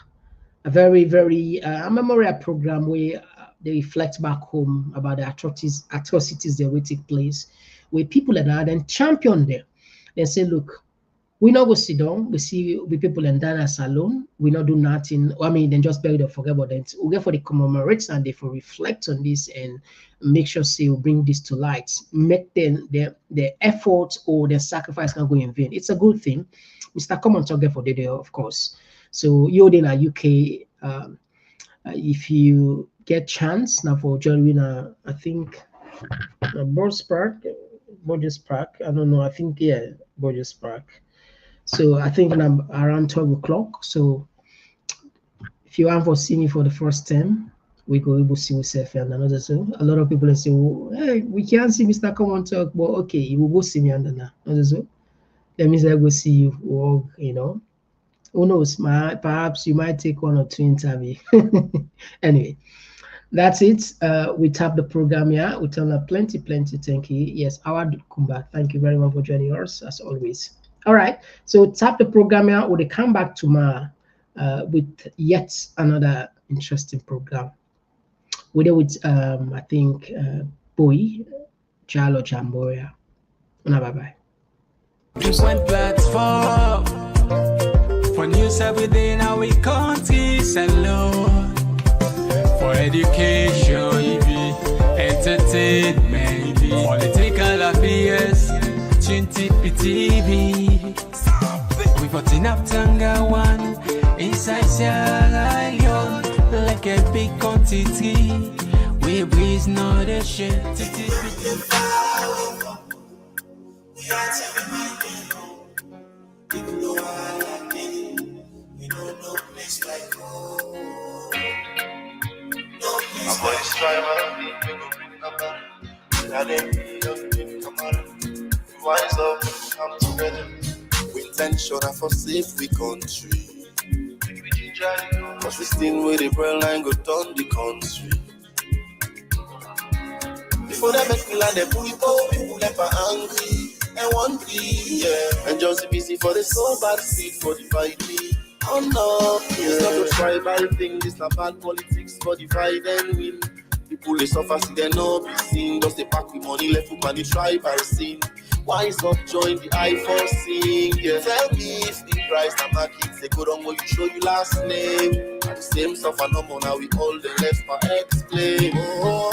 B: A very, very memorial program where they reflect back home about the atrocities that will take place, where people that are then champion them. They say, look, we not go sit down, we see the people in Dana Salon, we not do nothing. I mean, then just bury the forget about it. We get for the commemorate and they for reflect on this and make sure say we bring this to light, make them their effort or their sacrifice not go in vain. It's a good thing. Mr. Komon-Tok for the day, of course. So you're in a UK, if you get chance now for joining, I think Borges Park, I don't know. I think Borges Park. So I think I'm around 12 o'clock. So if you want to see me for the first time, we go able to see yourself and another. So a lot of people say, oh, hey, we can't see Mr. Komon-Tok, but okay, you will go see me under now. So that means I go see you walk, you know. Who knows? Perhaps you might take 1 or 2 interviews. Anyway, that's it. We tap the program here. We tell her plenty. Thank you. Yes, Howard Kumba. Thank you very much for joining us as always. All right. So tap the program here. We'll come back tomorrow with yet another interesting program. We're there with I think Boy Jalo Jamboya. Bye bye.
A: Just one platform for news every day. Now we country alone for education, entertainment, political affairs. TV. We got enough Tanga one inside Sierra Leone like a big quantity. We breeze not a shit. Even though I like it, we don't know place like home. No place like home. We go bring them back. I didn't come out. Wise up, come together. We intention for safe we country. Cause we still with the brain line go down the country. Before they make me like they pull it up, people never angry and one yeah. And just busy for the soul bad seed for the fight me. Oh no, it's not a tribal thing, this not bad politics for divide and win. People they suffer, see they no be seen. Just they pack with money left up on the tribal scene. Wise up, join the I4 sing. Yeah. Tell me if the price that my kids they go down where you show you last name. And the same stuff and no more now we all the left for explain. Oh,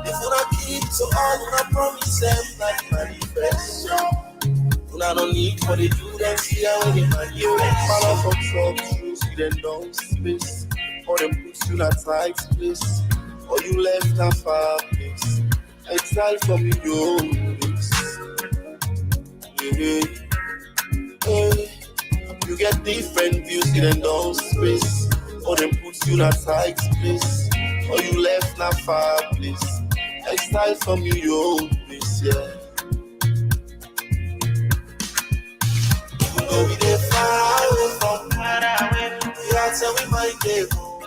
A: if you not keep so all you not promise them like manifest. You don't need for the do them see how they manifest. Follow for trouble, you see them down space. Or them put you in a tight place. Or you left a far place. Exile from your place. Yeah. You get different views in a down space. Or them put you in a tight place. Or you left a far place. Exile from your place, yeah. Even though we dey far away from that's how we might get home.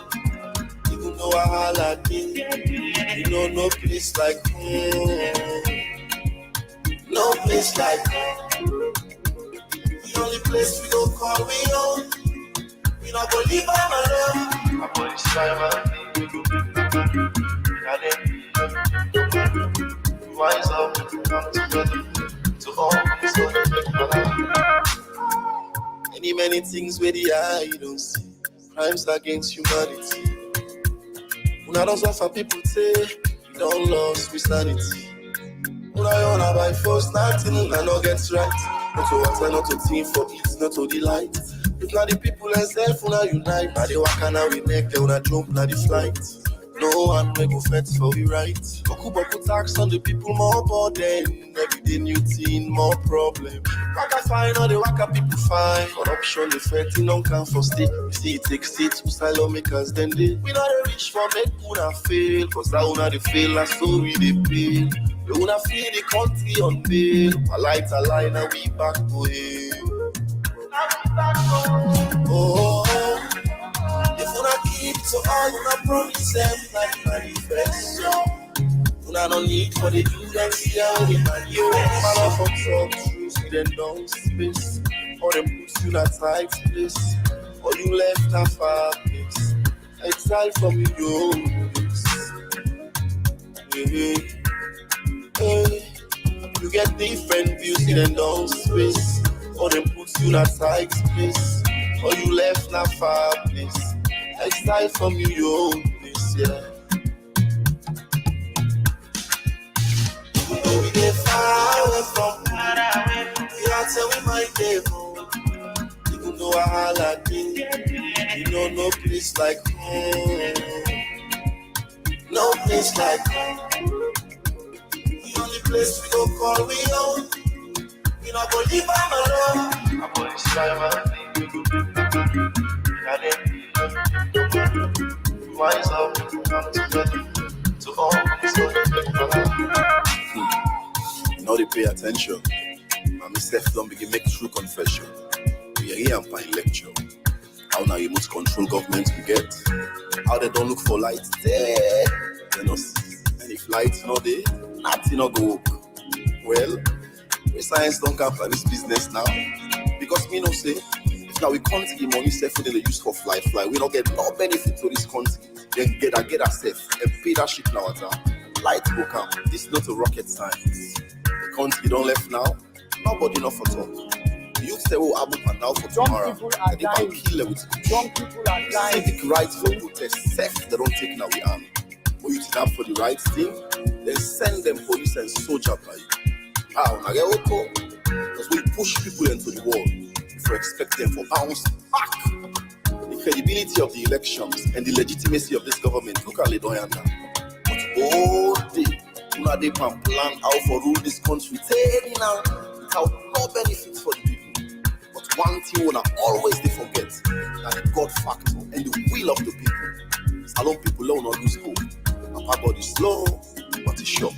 A: Even though I holla thing, you know no place like home. No place like home. The only place we don't call we home. We not gonna leave them alone. My body's trying we go rise up, come together to all this many things where the eye don't see. Crimes against humanity. Una don't suffer people say we don't lose with sanity. Una yona by force, nothing una no gets right. Not to water, not to team for it, not to delight. If not the people themselves, una unite. Now they walk and we make, they una jump, now the flight.
T: No one will go fetch for we right. Boku tax on the people, more burden. Every day new thing, more problem. Waka fine, all the waka people fine. Corruption is fighting on can for state. We see it takes state to asylum makers then they. We not the rich for make una fail. Cause that una they fail and so we they pay. We una feel the country on bail. A light a line and we back to hell. Oh, if una keep to all una promise them like manifesto. Una no need for the do and see how we man you. Man off on top truth, then down space. Or them puts you in a tight place. Or you left a far place. Exile from your place. Hey, hey. You get different views in and down space. Or them puts you in a tight place. Or you left a far place. Exile from your own place, yeah. Even though we get far away from home, we are tell we might get home. Even though I holla ding, you know no place like home. No place like home. The only place we go call we home. We not go leave am alone. I'm gonna strive and rise up and come together to all this you know they pay attention. And myself don't begin make true confession. We are here and find lecture. How now you must control government we get. How they don't look for light there. They don't see. And if lights not there, nothing not go up. Well, we science don't come for this business now. Because me no say, if now we can't give money safe for the use for fly. We don't get no benefit to this country. Then get a safe and pay that shit now at light will come. This is not a rocket science. The country don't left now. Nobody not for talk. You say oh Abu now for tomorrow. And they can kill them with civic rights for protest. Safe they don't take now we arm. But you stand for the right thing, then send them police and soldier by you. How now get auto? Because we push people into the wall. If we expect them to bounce back. The credibility of the elections and the legitimacy of this government, look at Ledoyanda. But all day, they can plan how to rule this country now without no benefits for the people. But one thing we always they forget that the God factor and the will of the people. Salon people don't lose hope. Our body is slow, but it's sure.